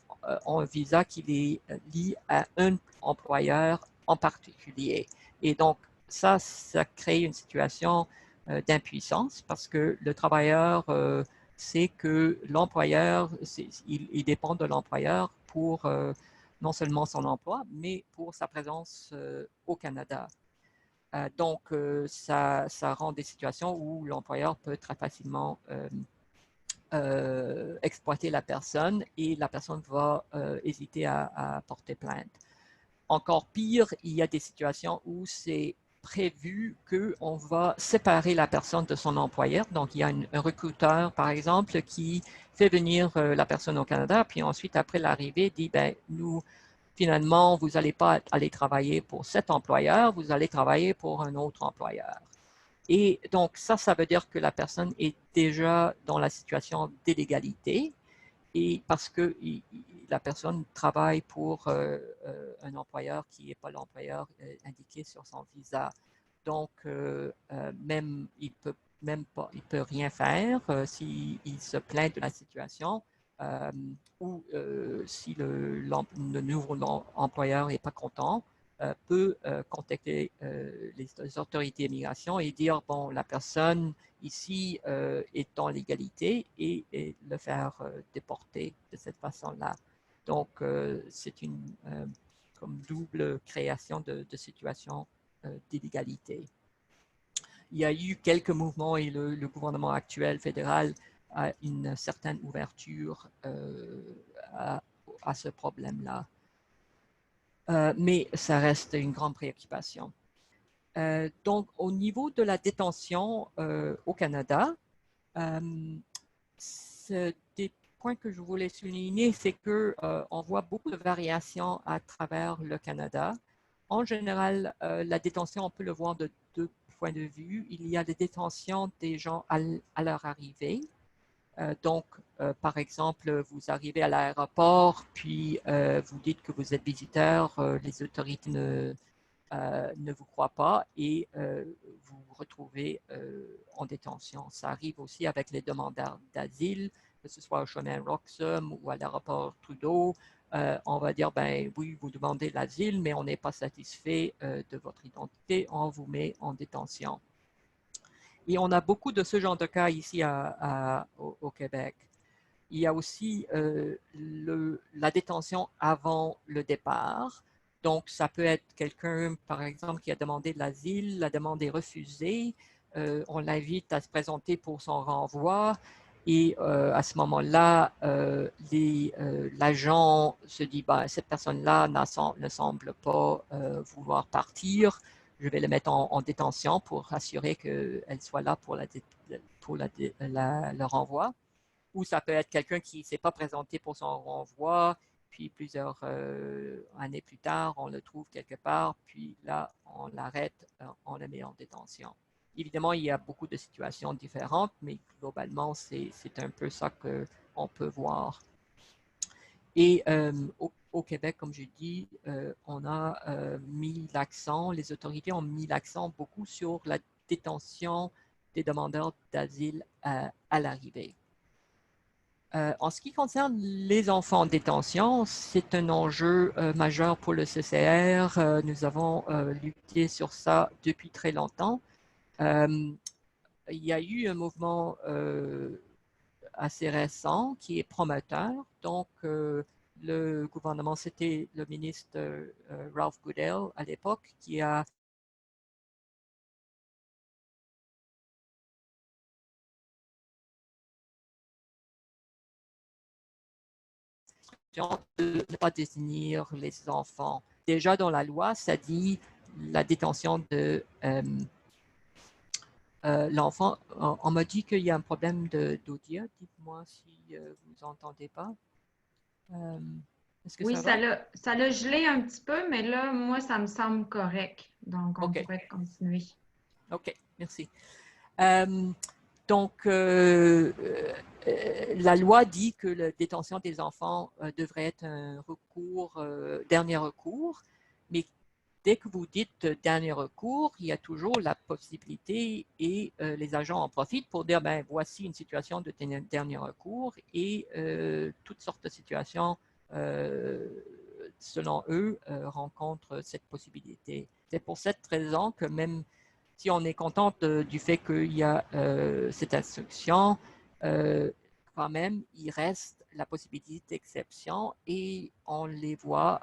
Speaker 3: ont un visa qui les lie à un employeur en particulier. Et donc, ça crée une situation d'impuissance parce que le travailleur sait que l'employeur, il dépend de l'employeur pour non seulement son emploi, mais pour sa présence au Canada. Donc, ça rend des situations où l'employeur peut très facilement exploiter la personne et la personne va hésiter à porter plainte. Encore pire, il y a des situations où c'est prévu qu'on va séparer la personne de son employeur. Donc, il y a un recruteur, par exemple, qui fait venir la personne au Canada, puis ensuite, après l'arrivée, dit, ben, nous, finalement, vous n'allez pas aller travailler pour cet employeur, vous allez travailler pour un autre employeur. Et donc, ça veut dire que la personne est déjà dans la situation d'illégalité et parce que la personne travaille pour un employeur qui n'est pas l'employeur indiqué sur son visa. Donc, même, il peut même pas, il peut rien faire s'il se plaint de la situation ou si le nouveau employeur n'est pas content, peut contacter les autorités d'immigration et dire, bon, la personne ici est en légalité et le faire déporter de cette façon-là. Donc, c'est une comme double création de situations d'illégalité. Il y a eu quelques mouvements et le gouvernement actuel fédéral a une certaine ouverture à ce problème-là. Mais ça reste une grande préoccupation. Donc, au niveau de la détention au Canada, des points que je voulais souligner, c'est qu'on voit beaucoup de variations à travers le Canada. En général, la détention, on peut le voir de deux points de vue. Il y a des détentions des gens à leur arrivée. Donc, par exemple, vous arrivez à l'aéroport, puis vous dites que vous êtes visiteur, les autorités ne vous croient pas et vous vous retrouvez en détention. Ça arrive aussi avec les demandeurs d'asile, que ce soit au chemin Roxham ou à l'aéroport Trudeau. On va dire, ben oui, vous demandez l'asile, mais on n'est pas satisfait de votre identité, on vous met en détention. Et on a beaucoup de ce genre de cas ici au Québec. Il y a aussi la détention avant le départ. Donc, ça peut être quelqu'un, par exemple, qui a demandé de l'asile, la demande est refusée. On l'invite à se présenter pour son renvoi. Et à ce moment-là, l'agent se dit, ben, cette personne-là ne semble pas vouloir partir. Je vais le mettre en détention pour assurer qu'elle soit là pour le renvoi. Ou ça peut être quelqu'un qui ne s'est pas présenté pour son renvoi, puis plusieurs années plus tard, on le trouve quelque part, puis là, on l'arrête, on le met en détention. évidemment, il y a beaucoup de situations différentes, mais globalement, c'est un peu ça qu'on peut voir. Et au Québec, comme je dis, on a mis l'accent, les autorités ont mis l'accent beaucoup sur la détention des demandeurs d'asile à l'arrivée. En ce qui concerne les enfants en détention, c'est un enjeu majeur pour le CCR. Nous avons lutté sur ça depuis très longtemps. Il y a eu un mouvement assez récent qui est prometteur. Donc, le gouvernement, c'était le ministre Ralph Goodale à l'époque qui a de ne pas détenir les enfants. Déjà dans la loi, ça dit la détention de l'enfant. On m'a dit qu'il y a un problème d'audio. Dites-moi si vous n'entendez pas. Est-ce que
Speaker 2: Oui,
Speaker 3: ça va?
Speaker 2: ça l'a gelé un petit peu, mais là, moi, ça me semble correct. Donc, on
Speaker 3: OK.
Speaker 2: pourrait continuer.
Speaker 3: OK, merci. Donc, la loi dit que la détention des enfants devrait être un recours, dernier recours, mais dès que vous dites dernier recours, il y a toujours la possibilité et les agents en profitent pour dire, ben voici une situation de dernier recours et toutes sortes de situations, selon eux, rencontrent cette possibilité. C'est pour cette raison que même si on est content du fait qu'il y a cette instruction, quand même, il reste la possibilité d'exception et on les voit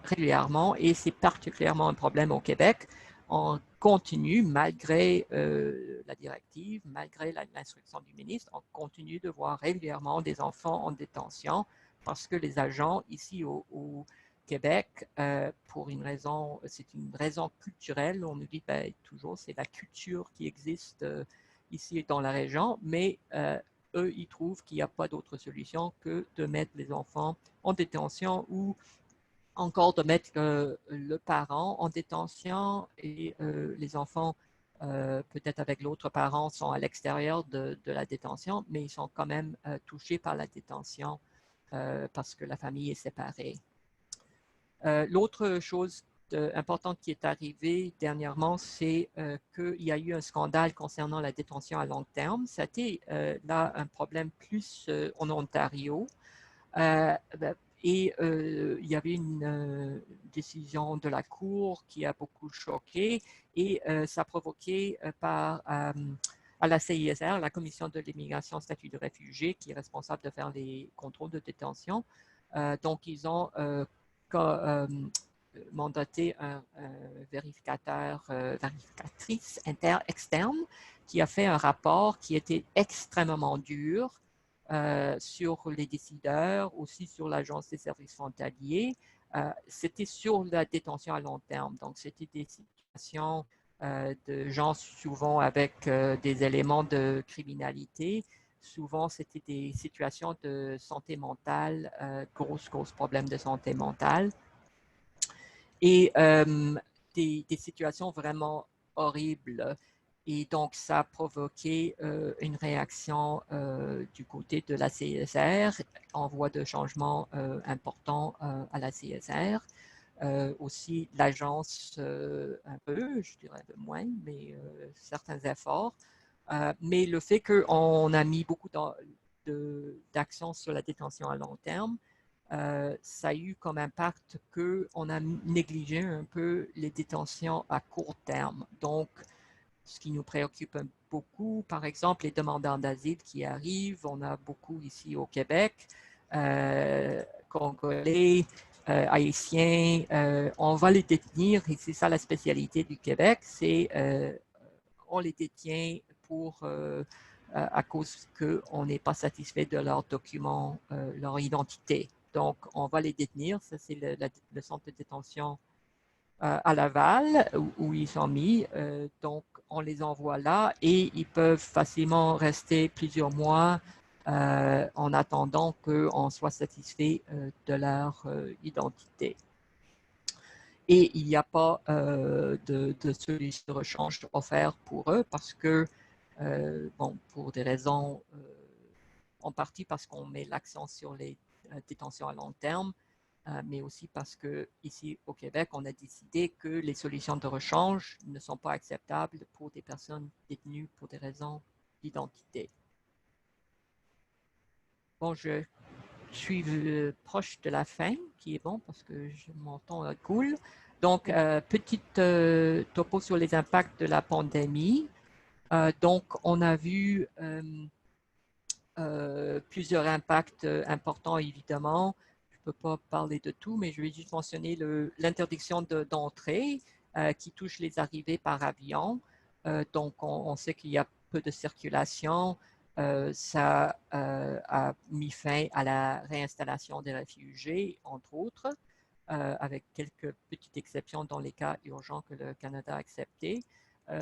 Speaker 3: régulièrement et c'est particulièrement un problème au Québec. On continue, malgré la directive, malgré l'instruction du ministre, on continue de voir régulièrement des enfants en détention parce que les agents ici au Québec, pour une raison, c'est une raison culturelle. On nous dit ben, toujours c'est la culture qui existe ici dans la région, mais eux, ils trouvent qu'il n'y a pas d'autre solution que de mettre les enfants en détention ou encore de mettre le parent en détention et les enfants, peut-être avec l'autre parent, sont à l'extérieur de la détention, mais ils sont quand même touchés par la détention parce que la famille est séparée. L'autre chose importante qui est arrivée dernièrement, c'est qu'il y a eu un scandale concernant la détention à long terme. C'était là un problème plus en Ontario. Et il y avait une décision de la Cour qui a beaucoup choqué et ça a provoqué à la CISR, la Commission de l'immigration statut de réfugié, qui est responsable de faire les contrôles de détention. Donc, ils ont mandaté un vérificateur, vérificatrice externe qui a fait un rapport qui était extrêmement dur sur les décideurs, aussi sur l'Agence des services frontaliers. C'était sur la détention à long terme. Donc, c'était des situations de gens souvent avec des éléments de criminalité. Souvent, c'était des situations de santé mentale, gros problèmes de santé mentale. Et des situations vraiment horribles. Et donc, ça a provoqué une réaction du côté de la CSR, en voie de changement important à la CSR. Aussi, l'agence, un peu, je dirais de moins, mais certains efforts. Mais le fait qu'on a mis beaucoup d'actions sur la détention à long terme, ça a eu comme impact qu'on a négligé un peu les détentions à court terme. Donc, ce qui nous préoccupe beaucoup, par exemple, les demandeurs d'asile qui arrivent, on a beaucoup ici au Québec, Congolais, Haïtiens, on va les détenir et c'est ça la spécialité du Québec, c'est on les détient à cause qu'on n'est pas satisfait de leurs documents, leur identité. Donc, on va les détenir. Ça, c'est le centre de détention à Laval où ils sont mis. Donc, on les envoie là et ils peuvent facilement rester plusieurs mois en attendant qu'on soit satisfait de leur identité. et il n'y a pas de solution de rechange offerte pour eux parce que, bon, pour des raisons, en partie parce qu'on met l'accent sur les détentions à long terme, mais aussi parce que ici au Québec, on a décidé que les solutions de rechange ne sont pas acceptables pour des personnes détenues pour des raisons d'identité. Bon, je suis proche de la fin, qui est bon parce que mon temps coule. Donc, petite topo sur les impacts de la pandémie. Donc, on a vu plusieurs impacts importants, évidemment. Je ne peux pas parler de tout, mais je vais juste mentionner l'interdiction d'entrée qui touche les arrivées par avion. Donc, on sait qu'il y a peu de circulation. Ça a mis fin à la réinstallation des réfugiés, entre autres, avec quelques petites exceptions dans les cas urgents que le Canada a acceptés.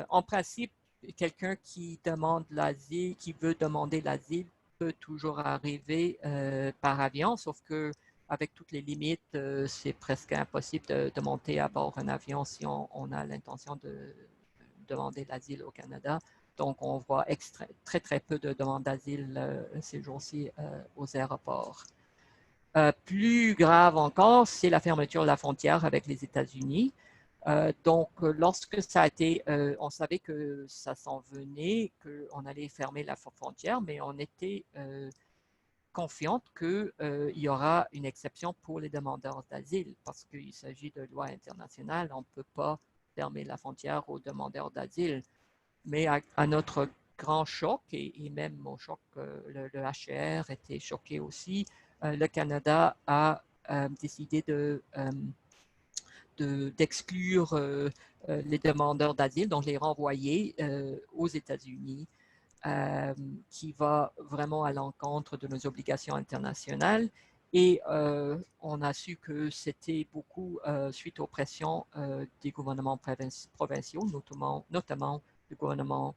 Speaker 3: En principe, quelqu'un qui demande l'asile, qui veut demander l'asile, peut toujours arriver par avion, sauf que avec toutes les limites, c'est presque impossible de monter à bord d'un avion si on a l'intention de demander l'asile au Canada. Donc, on voit très, très peu de demandes d'asile ces jours-ci aux aéroports. Plus grave encore, c'est la fermeture de la frontière avec les États-Unis. Donc, lorsque ça a été, on savait que ça s'en venait, qu'on allait fermer la frontière, mais on était confiante qu'il y aura une exception pour les demandeurs d'asile parce qu'il s'agit de loi internationale. On ne peut pas fermer la frontière aux demandeurs d'asile. Mais à notre grand choc, et même au choc, le HCR était choqué aussi, le Canada a décidé d'exclure les demandeurs d'asile, donc les renvoyer aux États-Unis, qui va vraiment à l'encontre de nos obligations internationales. Et on a su que c'était beaucoup suite aux pressions des gouvernements provinciaux, notamment le gouvernement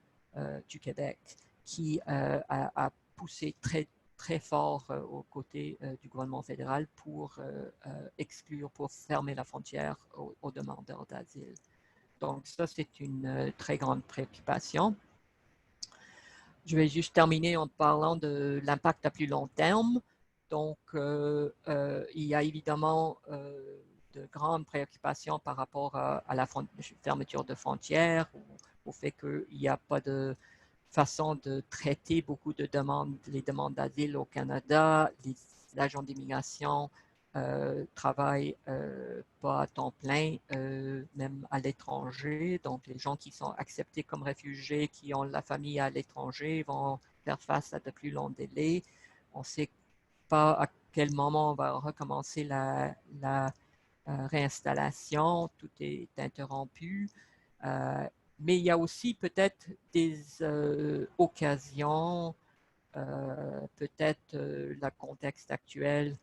Speaker 3: du Québec, qui a poussé très, très fort aux côtés du gouvernement fédéral pour exclure, pour fermer la frontière aux demandeurs d'asile. Donc ça, c'est une très grande préoccupation. Je vais juste terminer en parlant de l'impact à plus long terme. Donc, il y a évidemment de grandes préoccupations par rapport à la fermeture de frontières, au fait qu'il n'y a pas de façon de traiter beaucoup de demandes, les demandes d'asile au Canada. Les agents d'immigration travaillent pas à temps plein, même à l'étranger. Donc, les gens qui sont acceptés comme réfugiés, qui ont la famille à l'étranger, vont faire face à de plus longs délais. On ne sait pas à quel moment on va recommencer la réinstallation. Tout est interrompu. Mais il y a aussi peut-être des occasions, peut-être le contexte actuel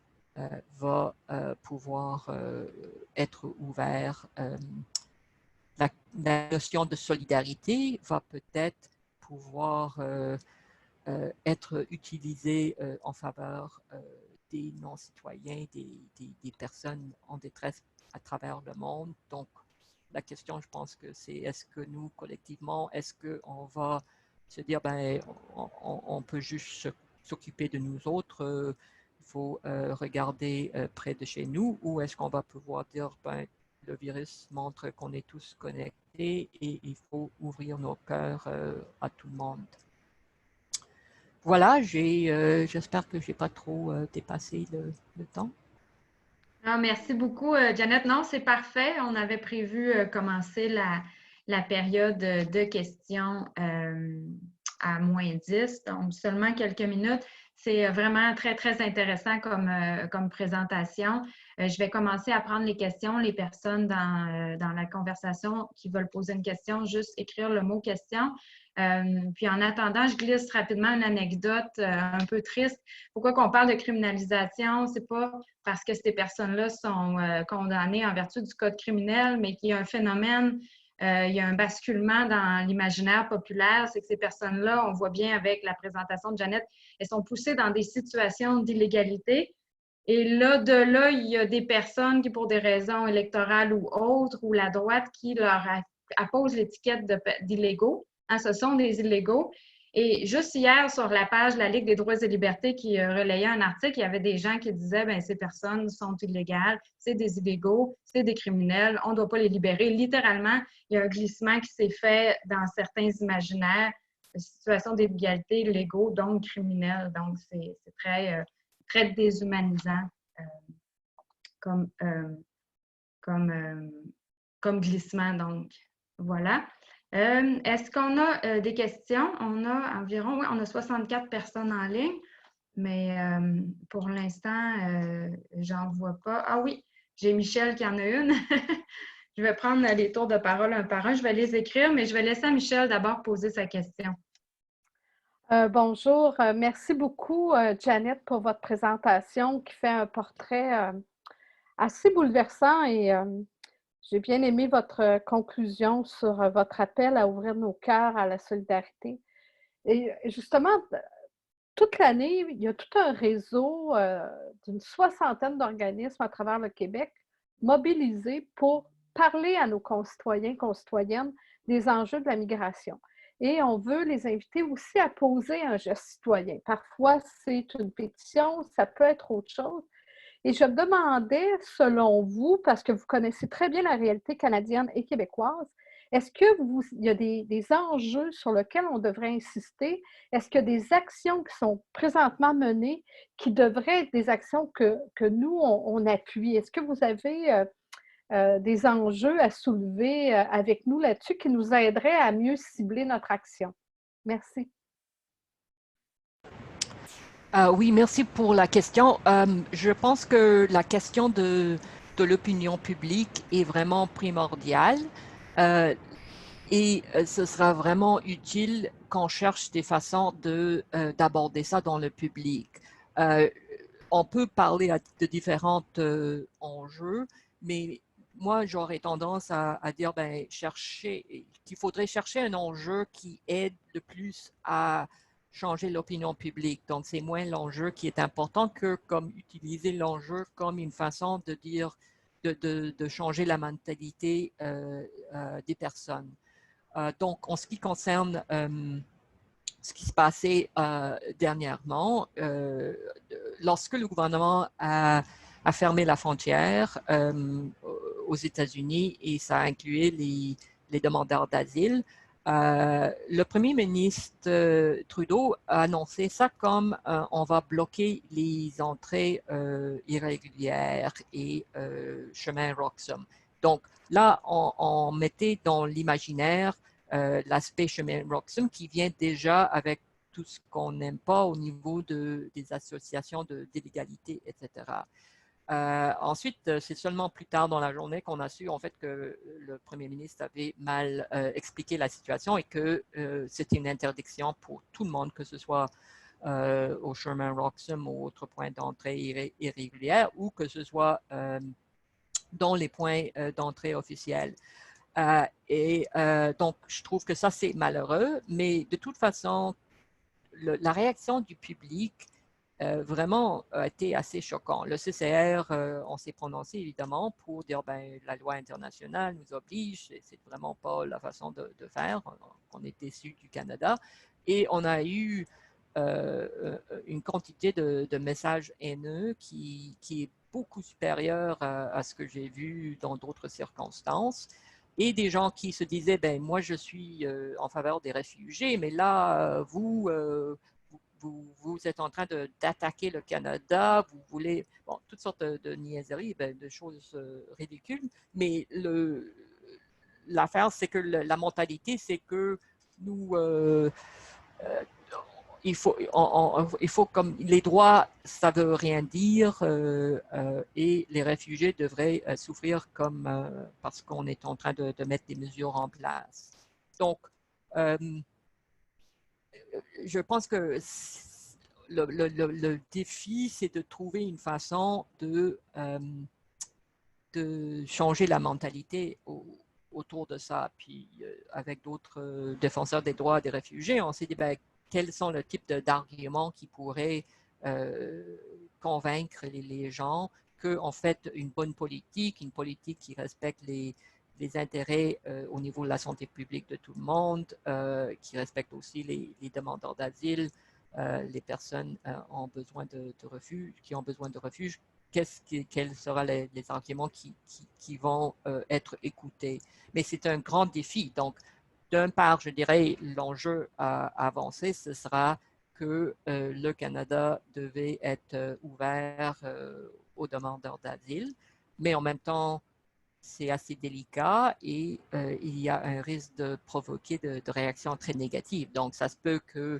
Speaker 3: va pouvoir être ouvert. La notion de solidarité va peut-être pouvoir être utilisée en faveur des non-citoyens, des personnes en détresse à travers le monde. Donc, la question, je pense que c'est est-ce que nous, collectivement, est-ce qu'on va se dire, ben, on peut juste s'occuper de nous autres, il faut regarder près de chez nous, ou est-ce qu'on va pouvoir dire, ben, le virus montre qu'on est tous connectés et il faut ouvrir nos cœurs à tout le monde. Voilà, j'espère que je n'ai pas trop dépassé le temps.
Speaker 2: Ah, merci beaucoup, Janet. Non, c'est parfait. On avait prévu commencer la période de questions à -10, donc seulement quelques minutes. C'est vraiment très, très intéressant comme présentation. Je vais commencer à prendre les questions. Les personnes dans la conversation qui veulent poser une question, juste écrire le mot « question ». Puis en attendant, je glisse rapidement une anecdote un peu triste. Pourquoi qu'on parle de criminalisation? C'est pas parce que ces personnes-là sont condamnées en vertu du code criminel, mais qu'il y a un phénomène, il y a un basculement dans l'imaginaire populaire, c'est que ces personnes-là, on voit bien avec la présentation de Janet, elles sont poussées dans des situations d'illégalité. Et là, de là, il y a des personnes qui, pour des raisons électorales ou autres, ou la droite, qui leur appose l'étiquette d'illégaux. Hein, ce sont des illégaux. Et juste hier, sur la page de la Ligue des droits et libertés qui relayait un article, il y avait des gens qui disaient ben ces personnes sont illégales, c'est des illégaux, c'est des criminels, on ne doit pas les libérer. Littéralement, il y a un glissement qui s'est fait dans certains imaginaires, situation d'égalité légaux, donc criminels. Donc, c'est très, très déshumanisant comme, comme glissement. Donc, voilà. Est-ce qu'on a des questions? On a environ, oui, on a 64 personnes en ligne, mais pour l'instant, j'en vois pas. Ah oui, j'ai Michel qui en a une. Je vais prendre les tours de parole un par un. Je vais les écrire, mais je vais laisser à Michel d'abord poser sa question.
Speaker 1: Bonjour, merci beaucoup, Janet, pour votre présentation qui fait un portrait assez bouleversant et j'ai bien aimé votre conclusion sur votre appel à ouvrir nos cœurs à la solidarité. Et justement, toute l'année, il y a tout un réseau d'une soixantaine d'organismes à travers le Québec mobilisés pour parler à nos concitoyens, concitoyennes des enjeux de la migration. Et on veut les inviter aussi à poser un geste citoyen. Parfois, c'est une pétition, ça peut être autre chose. Et je me demandais, selon vous, parce que vous connaissez très bien la réalité canadienne et québécoise, est-ce qu'il y a des enjeux sur lesquels on devrait insister? Est-ce qu'il y a des actions qui sont présentement menées qui devraient être des actions que nous, on appuie? Est-ce que vous avez des enjeux à soulever avec nous là-dessus qui nous aideraient à mieux cibler notre action? Merci.
Speaker 3: Oui, merci pour la question. Je pense que la question de l'opinion publique est vraiment primordiale et ce sera vraiment utile qu'on cherche des façons d'aborder ça dans le public. On peut parler de différents enjeux, mais moi, j'aurais tendance à dire qu'il faudrait chercher un enjeu qui aide le plus à changer l'opinion publique. Donc, c'est moins l'enjeu qui est important que comme utiliser l'enjeu comme une façon de dire, de changer la mentalité des personnes. Donc, en ce qui concerne ce qui se passait dernièrement, lorsque le gouvernement a fermé la frontière aux États-Unis et ça incluait les demandeurs d'asile, le premier ministre Trudeau a annoncé ça comme on va bloquer les entrées irrégulières et chemin Roxham. Donc là, on mettait dans l'imaginaire l'aspect chemin Roxham qui vient déjà avec tout ce qu'on n'aime pas au niveau des associations d'illégalité, etc. Ensuite, c'est seulement plus tard dans la journée qu'on a su en fait que le premier ministre avait mal expliqué la situation et que c'était une interdiction pour tout le monde, que ce soit au chemin Roxham ou autre point d'entrée irrégulière ou que ce soit dans les points d'entrée officiels. Donc, je trouve que ça, c'est malheureux, mais de toute façon, la réaction du public vraiment a été assez choquante. Le CCR, on s'est prononcé évidemment pour dire ben, la loi internationale nous oblige, c'est vraiment pas la façon de faire. On est déçu du Canada et on a eu une quantité de messages haineux qui est beaucoup supérieure à ce que j'ai vu dans d'autres circonstances. Et des gens qui se disaient, ben moi je suis en faveur des réfugiés, mais là, vous êtes en train d'attaquer le Canada, vous voulez, bon, toutes sortes de niaiseries, ben, de choses ridicules, mais l'affaire, c'est que la mentalité, c'est que nous, il faut comme les droits, ça veut rien dire et les réfugiés devraient souffrir comme parce qu'on est en train de mettre des mesures en place. Donc, je pense que le défi, c'est de trouver une façon de changer la mentalité autour de ça. Puis avec d'autres défenseurs des droits des réfugiés, on s'est dit, ben, quels sont le type d'arguments qui pourraient convaincre les gens qu'en fait, une bonne politique, une politique qui respecte les intérêts au niveau de la santé publique de tout le monde, qui respecte aussi les demandeurs d'asile, les personnes ont besoin de refuge, qui ont besoin de refuge, quels seront les arguments qui vont être écoutés. Mais c'est un grand défi. Donc, d'un part, je dirais, l'enjeu à avancer, ce sera que le Canada devait être ouvert aux demandeurs d'asile, mais en même temps, c'est assez délicat et il y a un risque de provoquer de réactions très négatives. Donc, ça se peut que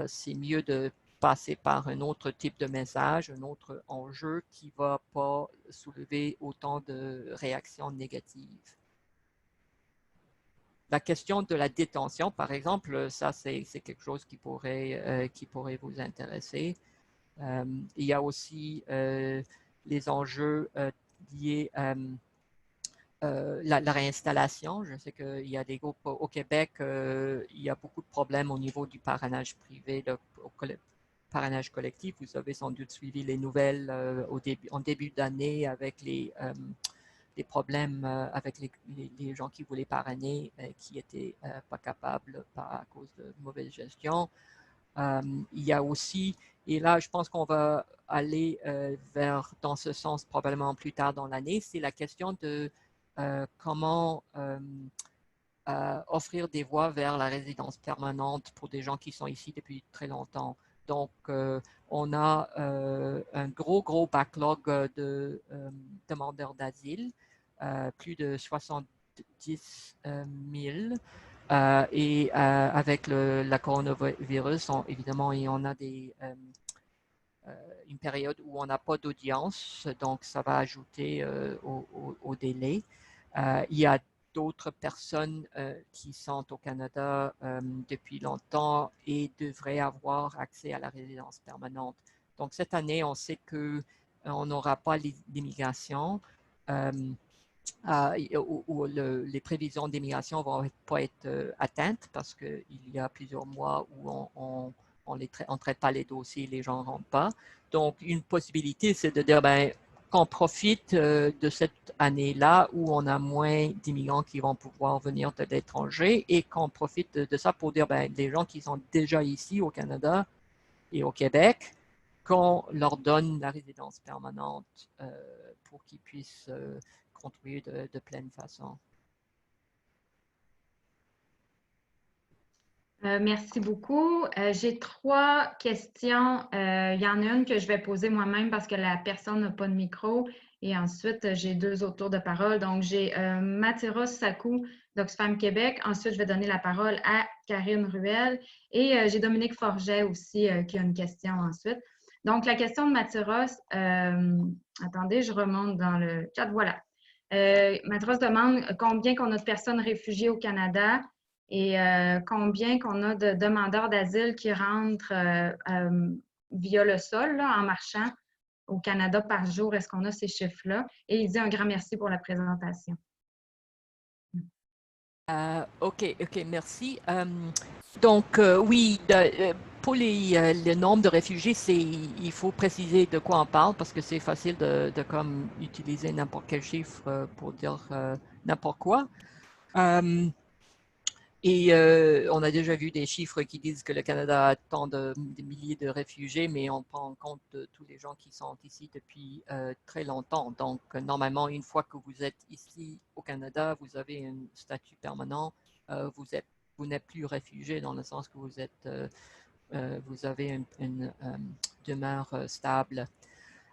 Speaker 3: c'est mieux de passer par un autre type de message, un autre enjeu qui ne va pas soulever autant de réactions négatives. La question de la détention, par exemple, ça, c'est quelque chose qui pourrait vous intéresser. Il y a aussi les enjeux liés à la réinstallation. Je sais qu'il y a des groupes au Québec, il y a beaucoup de problèmes au niveau du parrainage privé, parrainage collectif. Vous avez sans doute suivi les nouvelles en début d'année avec les problèmes avec les gens qui voulaient parrainer, qui n'étaient pas capables à cause de mauvaise gestion. Il y a aussi, et là je pense qu'on va aller dans ce sens probablement plus tard dans l'année, c'est la question de comment offrir des voies vers la résidence permanente pour des gens qui sont ici depuis très longtemps. Donc, on a un gros backlog de demandeurs d'asile, plus de 70 000. Et avec la coronavirus, évidemment, et on a une période où on n'a pas d'audience, donc ça va ajouter au délai. Il y a d'autres personnes qui sont au Canada depuis longtemps et devraient avoir accès à la résidence permanente. Donc, cette année, on sait qu'on n'aura pas l'immigration où les prévisions d'immigration ne vont pas être atteintes parce qu'il y a plusieurs mois où on ne traite pas les dossiers, les gens ne rentrent pas. Donc, une possibilité, c'est de dire, qu'on profite de cette année-là où on a moins d'immigrants qui vont pouvoir venir de l'étranger et qu'on profite de ça pour dire, les gens qui sont déjà ici au Canada et au Québec, qu'on leur donne la résidence permanente pour qu'ils puissent contribuer de pleine façon.
Speaker 2: Merci beaucoup. J'ai 3 questions. Il y en a une que je vais poser moi-même parce que la personne n'a pas de micro. Et ensuite, j'ai 2 autres tours de parole. Donc, j'ai Mathiros Sakou d'Oxfam Québec. Ensuite, je vais donner la parole à Karine Ruel. Et j'ai Dominique Forget aussi qui a une question ensuite. Donc, la question de Mathiros, attendez, je remonte dans le chat. Voilà. Mathiros demande combien qu'on a de personnes réfugiées au Canada et combien qu'on a de demandeurs d'asile qui rentrent via le sol, là, en marchant au Canada par jour. Est-ce qu'on a ces chiffres-là? Et il dit un grand merci pour la présentation.
Speaker 3: OK, merci. Donc, oui, pour le nombre de réfugiés, il faut préciser de quoi on parle parce que c'est facile de comme utiliser n'importe quel chiffre pour dire n'importe quoi. Et on a déjà vu des chiffres qui disent que le Canada a tant de milliers de réfugiés, mais on prend en compte tous les gens qui sont ici depuis très longtemps. Donc, normalement, une fois que vous êtes ici au Canada, vous avez un statut permanent, vous n'êtes plus réfugié dans le sens que vous avez une demeure stable.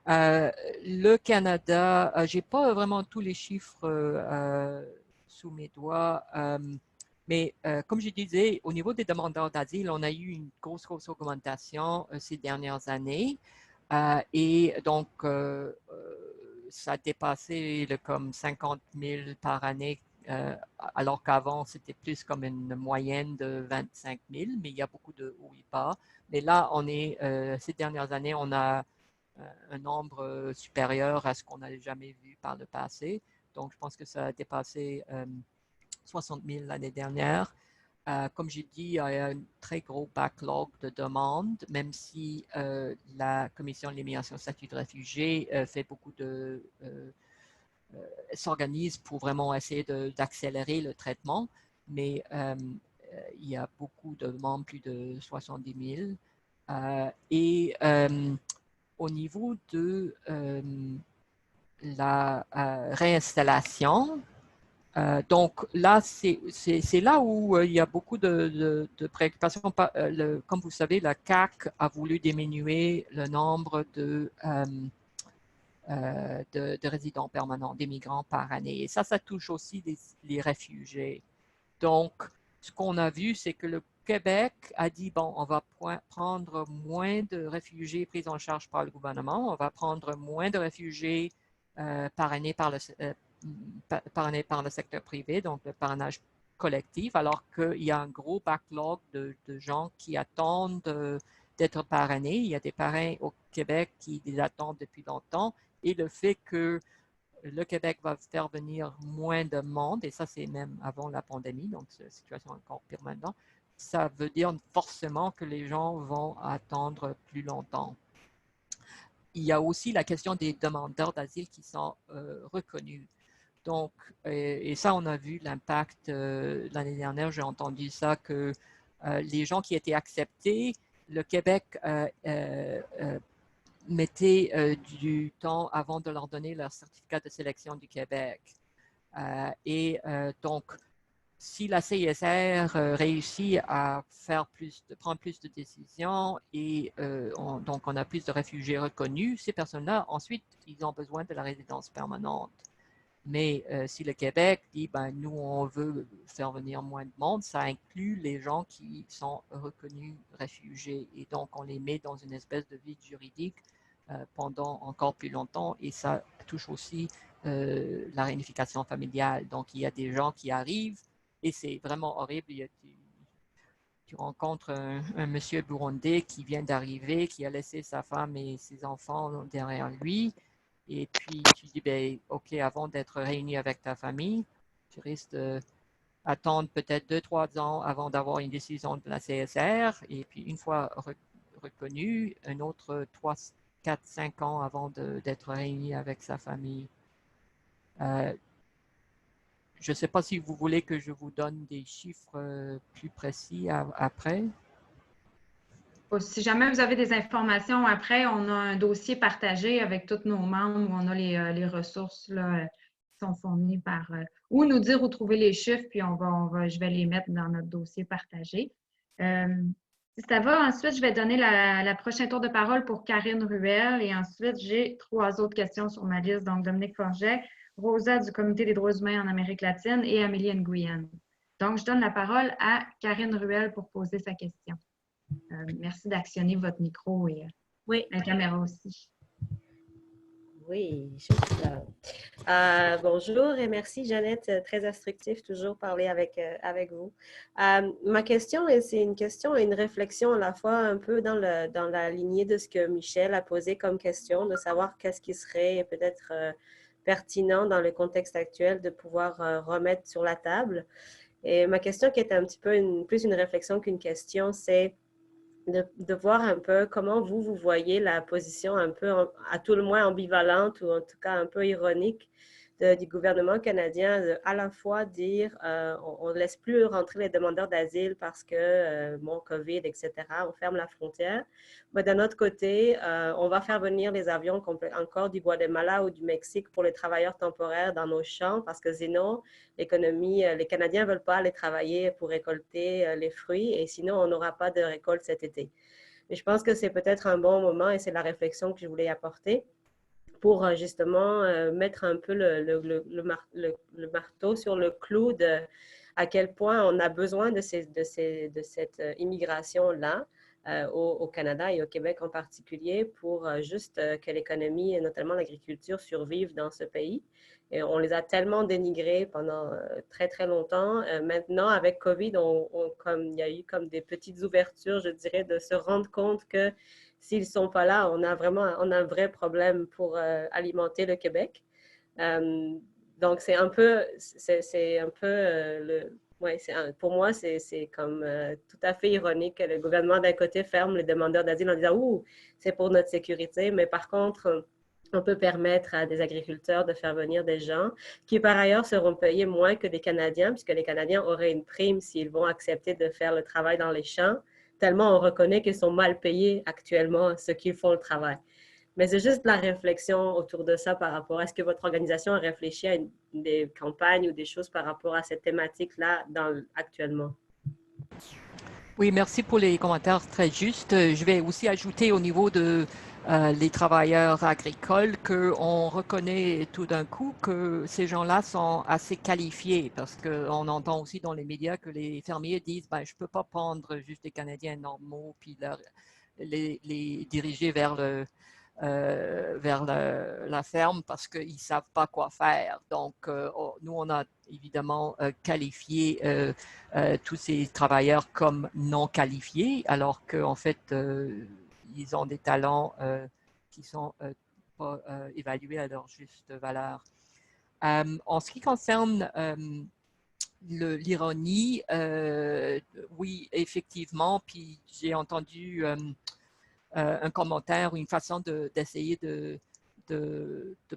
Speaker 3: Le Canada, je n'ai pas vraiment tous les chiffres sous mes doigts. Mais comme je disais, au niveau des demandeurs d'asile, on a eu une grosse augmentation ces dernières années. Et donc, ça a dépassé comme 50 000 par année, alors qu'avant, c'était plus comme une moyenne de 25 000, mais il y a beaucoup de hauts et bas. Mais là, ces dernières années, on a un nombre supérieur à ce qu'on n'avait jamais vu par le passé. Donc, je pense que ça a dépassé 60 000 l'année dernière. Comme j'ai dit, il y a un très gros backlog de demandes, même si la Commission de l'immigration statut de réfugié fait beaucoup s'organise pour vraiment essayer d'accélérer le traitement, mais il y a beaucoup de demandes, plus de 70 000. Et au niveau de la réinstallation, donc là, c'est là où il y a beaucoup de préoccupations. Comme vous savez, la CAQ a voulu diminuer le nombre de résidents permanents, des migrants par année. Et ça touche aussi les réfugiés. Donc, ce qu'on a vu, c'est que le Québec a dit, bon, on va prendre moins de réfugiés pris en charge par le gouvernement, on va prendre moins de réfugiés par année par le secteur privé, donc le parrainage collectif, alors qu'il y a un gros backlog de gens qui attendent d'être parrainés. Il y a des parrains au Québec qui les attendent depuis longtemps. Et le fait que le Québec va faire venir moins de monde, et ça c'est même avant la pandémie, donc c'est une situation encore pire maintenant, ça veut dire forcément que les gens vont attendre plus longtemps. Il y a aussi la question des demandeurs d'asile qui sont reconnus. Donc, et ça, on a vu l'impact l'année dernière, j'ai entendu ça, que les gens qui étaient acceptés, le Québec mettait du temps avant de leur donner leur certificat de sélection du Québec. Donc, si la CISR réussit à prendre plus de décisions et donc on a plus de réfugiés reconnus, ces personnes-là, ensuite, ils ont besoin de la résidence permanente. Mais si le Québec dit, ben, nous, on veut faire venir moins de monde, ça inclut les gens qui sont reconnus réfugiés. Et donc, on les met dans une espèce de vide juridique pendant encore plus longtemps. Et ça touche aussi la réunification familiale. Donc, il y a des gens qui arrivent et c'est vraiment horrible. Tu rencontres un monsieur burundais qui vient d'arriver, qui a laissé sa femme et ses enfants derrière lui. Et puis, tu dis, ben, OK, avant d'être réuni avec ta famille, tu risques d'attendre peut-être 2-3 ans avant d'avoir une décision de la CSR. Et puis, une fois reconnu, un autre 3-4-5 ans avant d'être réuni avec sa famille. Je ne sais pas si vous voulez que je vous donne des chiffres plus précis après.
Speaker 2: Si jamais vous avez des informations après, on a un dossier partagé avec tous nos membres où on a les ressources là, qui sont fournies par ou nous dire où trouver les chiffres, puis je vais les mettre dans notre dossier partagé. Si ça va, ensuite, je vais donner la prochaine tour de parole pour Karine Ruel et ensuite, j'ai 3 autres questions sur ma liste. Donc, Dominique Forget, Rosa du Comité des droits humains en Amérique latine et Amélie Nguyen. Donc, je donne la parole à Karine Ruel pour poser sa question. Merci d'actionner votre micro et la caméra aussi.
Speaker 4: Oui, je suis là. Bonjour et merci Jeannette, très instructif toujours parler avec vous. Ma question, c'est une question et une réflexion à la fois un peu dans la lignée de ce que Michel a posé comme question, de savoir qu'est-ce qui serait peut-être pertinent dans le contexte actuel de pouvoir remettre sur la table. Et ma question qui est un petit peu plus une réflexion qu'une question, c'est de voir un peu comment vous voyez la position un peu, à tout le moins ambivalente ou en tout cas un peu ironique du gouvernement canadien de à la fois dire on ne laisse plus rentrer les demandeurs d'asile parce que, bon, COVID, etc., on ferme la frontière. Mais d'un autre côté, on va faire venir les avions encore du Guatemala ou du Mexique pour les travailleurs temporaires dans nos champs parce que sinon, l'économie, les Canadiens ne veulent pas aller travailler pour récolter les fruits et sinon, on n'aura pas de récolte cet été. Mais je pense que c'est peut-être un bon moment et c'est la réflexion que je voulais apporter pour justement mettre un peu le marteau sur le clou de à quel point on a besoin de cette immigration-là au Canada et au Québec en particulier pour juste que l'économie et notamment l'agriculture survivent dans ce pays. Et on les a tellement dénigrés pendant très, très longtemps. Maintenant, avec COVID, il y a eu comme des petites ouvertures, je dirais, de se rendre compte que s'ils ne sont pas là, on a un vrai problème pour alimenter le Québec. Donc, c'est un peu Ouais, pour moi, c'est comme tout à fait ironique que le gouvernement d'un côté ferme les demandeurs d'asile en disant ouh, c'est pour notre sécurité, mais par contre, on peut permettre à des agriculteurs de faire venir des gens qui par ailleurs seront payés moins que des Canadiens, puisque les Canadiens auraient une prime s'ils vont accepter de faire le travail dans les champs, tellement on reconnaît qu'ils sont mal payés actuellement ceux qui font le travail. Mais c'est juste la réflexion autour de ça par rapport à est-ce que votre organisation a réfléchi à des campagnes ou des choses par rapport à cette thématique-là actuellement?
Speaker 3: Oui, merci pour les commentaires très justes. Je vais aussi ajouter au niveau de les travailleurs agricoles qu'on reconnaît tout d'un coup que ces gens-là sont assez qualifiés parce qu'on entend aussi dans les médias que les fermiers disent ben, je ne peux pas prendre juste des Canadiens normaux puis les diriger vers la ferme parce qu'ils ne savent pas quoi faire. Donc, nous, on a évidemment qualifié tous ces travailleurs comme non qualifiés, alors qu'en fait, ils ont des talents qui sont pas évalués à leur juste valeur. En ce qui concerne l'ironie, oui, effectivement, puis j'ai entendu un commentaire ou une façon d'essayer de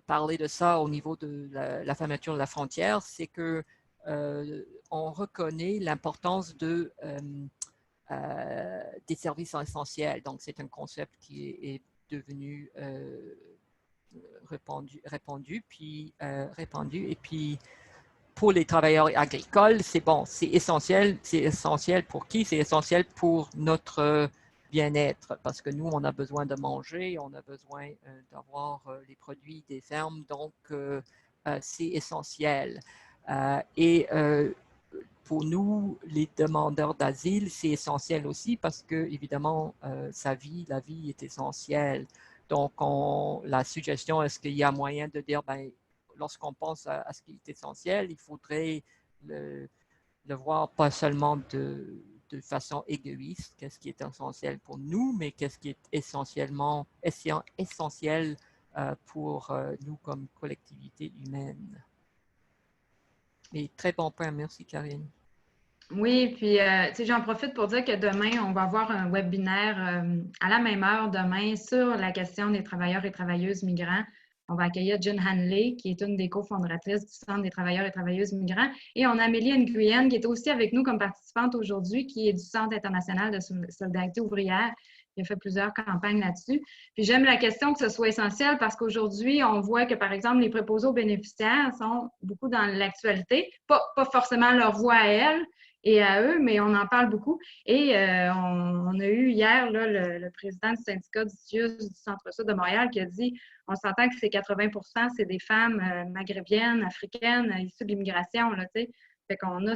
Speaker 3: parler de ça au niveau de la fermeture de la frontière, c'est que on reconnaît l'importance des services essentiels. Donc, c'est un concept qui est devenu répandu, et puis pour les travailleurs agricoles, c'est bon, c'est essentiel. C'est essentiel pour qui? C'est essentiel pour notre bien-être parce que nous, on a besoin de manger, on a besoin d'avoir les produits des fermes, donc c'est essentiel. Et pour nous, les demandeurs d'asile, c'est essentiel aussi parce que, évidemment, la vie est essentielle. Donc, la suggestion, est-ce qu'il y a moyen de dire, ben, lorsqu'on pense à ce qui est essentiel, il faudrait le voir pas seulement de façon égoïste, qu'est-ce qui est essentiel pour nous, mais qu'est-ce qui est essentiel pour nous comme collectivité humaine. Et très bon point, merci Karine.
Speaker 2: Oui, puis j'en profite pour dire que demain, on va avoir un webinaire à la même heure demain sur la question des travailleurs et travailleuses migrants. On va accueillir Jen Hanley, qui est une des cofondatrices du Centre des travailleurs et travailleuses migrants. Et on a Amélie Nguyen, qui est aussi avec nous comme participante aujourd'hui, qui est du Centre international de solidarité ouvrière. Il a fait plusieurs campagnes là-dessus. Puis j'aime la question que ce soit essentiel parce qu'aujourd'hui, on voit que, par exemple, les préposés aux bénéficiaires sont beaucoup dans l'actualité. Pas forcément leur voix à elles, et à eux, mais on en parle beaucoup. Et on a eu hier là, le président du syndicat du CIUS du Centre-Sud de Montréal qui a dit on s'entend que c'est 80%, c'est des femmes maghrébines, africaines, issues de l'immigration. Fait qu'on a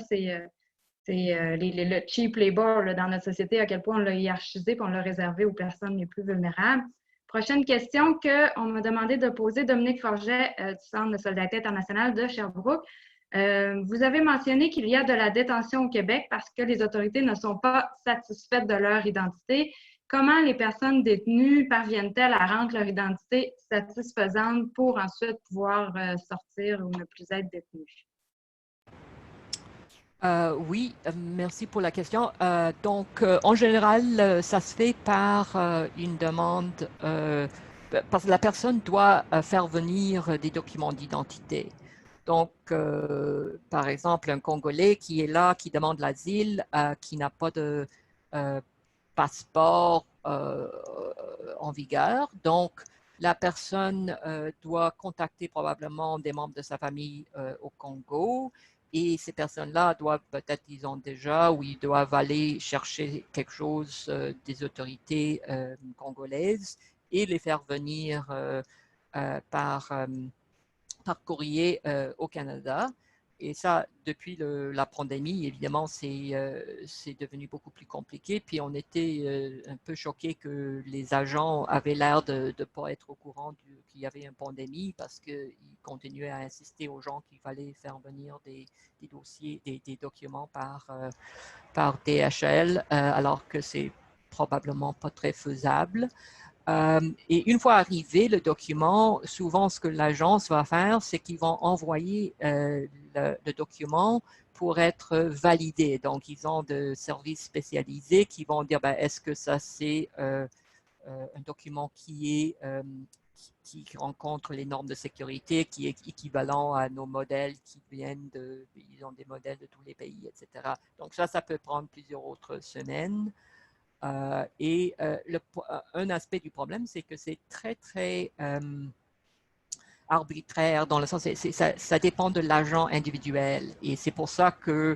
Speaker 2: le cheap labor là, dans notre société, à quel point on l'a hiérarchisé et on l'a réservé aux personnes les plus vulnérables. Prochaine question qu'on m'a demandé de poser, Dominique Forget du Centre de solidarité internationale de Sherbrooke. Vous avez mentionné qu'il y a de la détention au Québec parce que les autorités ne sont pas satisfaites de leur identité. Comment les personnes détenues parviennent-elles à rendre leur identité satisfaisante pour ensuite pouvoir sortir ou ne plus être détenues?
Speaker 3: Oui, merci pour la question. Donc, en général, ça se fait par une demande, parce que la personne doit faire venir des documents d'identité. Donc, par exemple, un Congolais qui est là, qui demande l'asile, qui n'a pas de passeport en vigueur. Donc, la personne doit contacter probablement des membres de sa famille au Congo. Et ces personnes-là doivent, peut-être ils ont déjà, ou ils doivent aller chercher quelque chose des autorités congolaises et les faire venir par courrier au Canada. Et ça, depuis la pandémie, évidemment, c'est devenu beaucoup plus compliqué. Puis on était un peu choqués que les agents avaient l'air de ne pas être au courant qu'il y avait une pandémie parce qu'ils continuaient à insister aux gens qu'il fallait faire venir des dossiers, des documents par DHL, alors que c'est probablement pas très faisable. Et une fois arrivé le document, souvent ce que l'agence va faire, c'est qu'ils vont envoyer le document pour être validé. Donc, ils ont des services spécialisés qui vont dire, ben, est-ce que ça c'est un document qui rencontre les normes de sécurité, qui est équivalent à nos modèles qui viennent ils ont des modèles de tous les pays, etc. Donc ça peut prendre plusieurs autres semaines. Un aspect du problème, c'est que c'est très, très arbitraire dans le sens, ça dépend de l'agent individuel. Et c'est pour ça que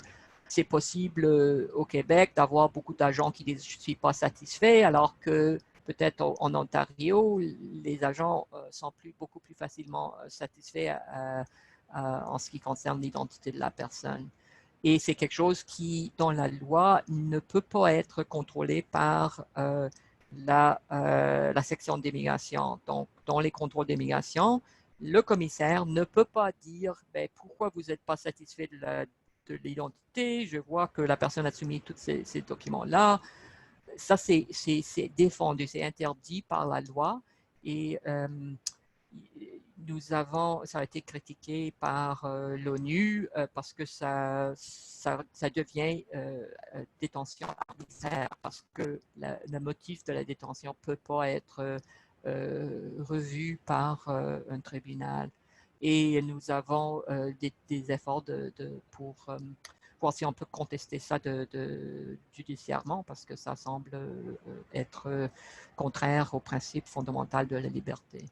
Speaker 3: c'est possible au Québec d'avoir beaucoup d'agents qui disent je ne suis pas satisfait, alors que peut-être en Ontario, les agents sont beaucoup plus facilement satisfaits en ce qui concerne l'identité de la personne. Et c'est quelque chose qui, dans la loi, ne peut pas être contrôlé par la section d'immigration. Donc, dans les contrôles d'immigration, le commissaire ne peut pas dire ben, pourquoi vous n'êtes pas satisfait de l'identité, je vois que la personne a soumis tous ces documents-là. Ça, c'est défendu, c'est interdit par la loi. Et ça a été critiqué par l'ONU parce que ça devient détention arbitraire, parce que le motif de la détention ne peut pas être revu par un tribunal. Et nous avons des efforts pour voir si on peut contester ça judiciairement, parce que ça semble être contraire au principe fondamental de la liberté.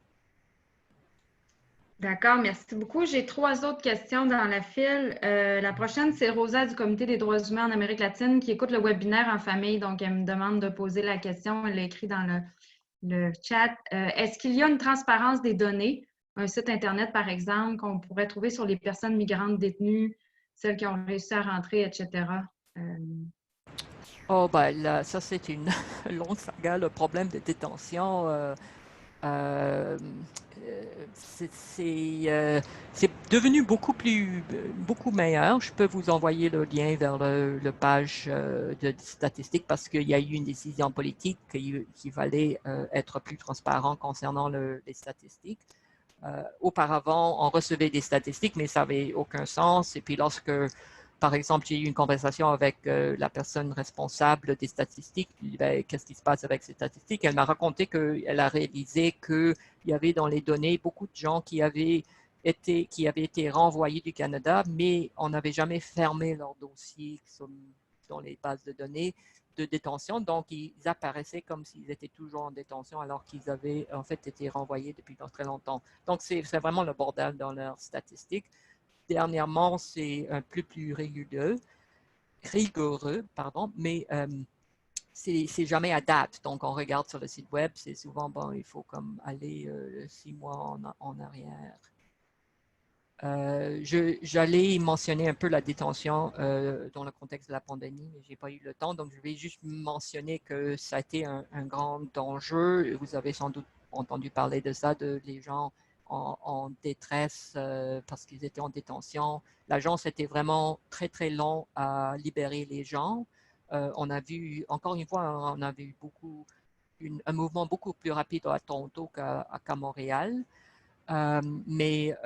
Speaker 2: D'accord, merci beaucoup. J'ai 3 autres questions dans la file. La prochaine, c'est Rosa du Comité des droits humains en Amérique latine qui écoute le webinaire en famille. Donc, elle me demande de poser la question. Elle l'a écrit dans le chat. Est-ce qu'il y a une transparence des données, un site Internet, par exemple, qu'on pourrait trouver sur les personnes migrantes détenues, celles qui ont réussi à rentrer, etc.?
Speaker 3: Oh, ben là, ça, c'est une longue saga, le problème de détention. C'est devenu beaucoup meilleur. Je peux vous envoyer le lien vers le page de statistiques parce qu'il y a eu une décision politique qu'il fallait être plus transparent concernant les statistiques. Auparavant, on recevait des statistiques, mais ça n'avait aucun sens. Et puis lorsque, par exemple, j'ai eu une conversation avec la personne responsable des statistiques, ben, qu'est-ce qui se passe avec ces statistiques? Elle m'a raconté qu'elle a réalisé qu'il y avait dans les données beaucoup de gens qui avaient été renvoyés du Canada, mais on n'avait jamais fermé leur dossier dans les bases de données de détention. Donc, ils apparaissaient comme s'ils étaient toujours en détention alors qu'ils avaient en fait été renvoyés depuis très longtemps. Donc, c'est vraiment le bordel dans leurs statistiques. Dernièrement, c'est un peu plus rigoureux, mais c'est jamais à date. Donc, on regarde sur le site web, c'est souvent, bon, il faut comme aller 6 mois en arrière. J'allais mentionner un peu la détention dans le contexte de la pandémie, mais je n'ai pas eu le temps, donc je vais juste mentionner que ça a été un grand enjeu. Vous avez sans doute entendu parler de ça, les gens en détresse parce qu'ils étaient en détention. L'agence était vraiment très, très long à libérer les gens. On a vu, encore une fois, on a vu un mouvement beaucoup plus rapide à Toronto qu'à Montréal. Mais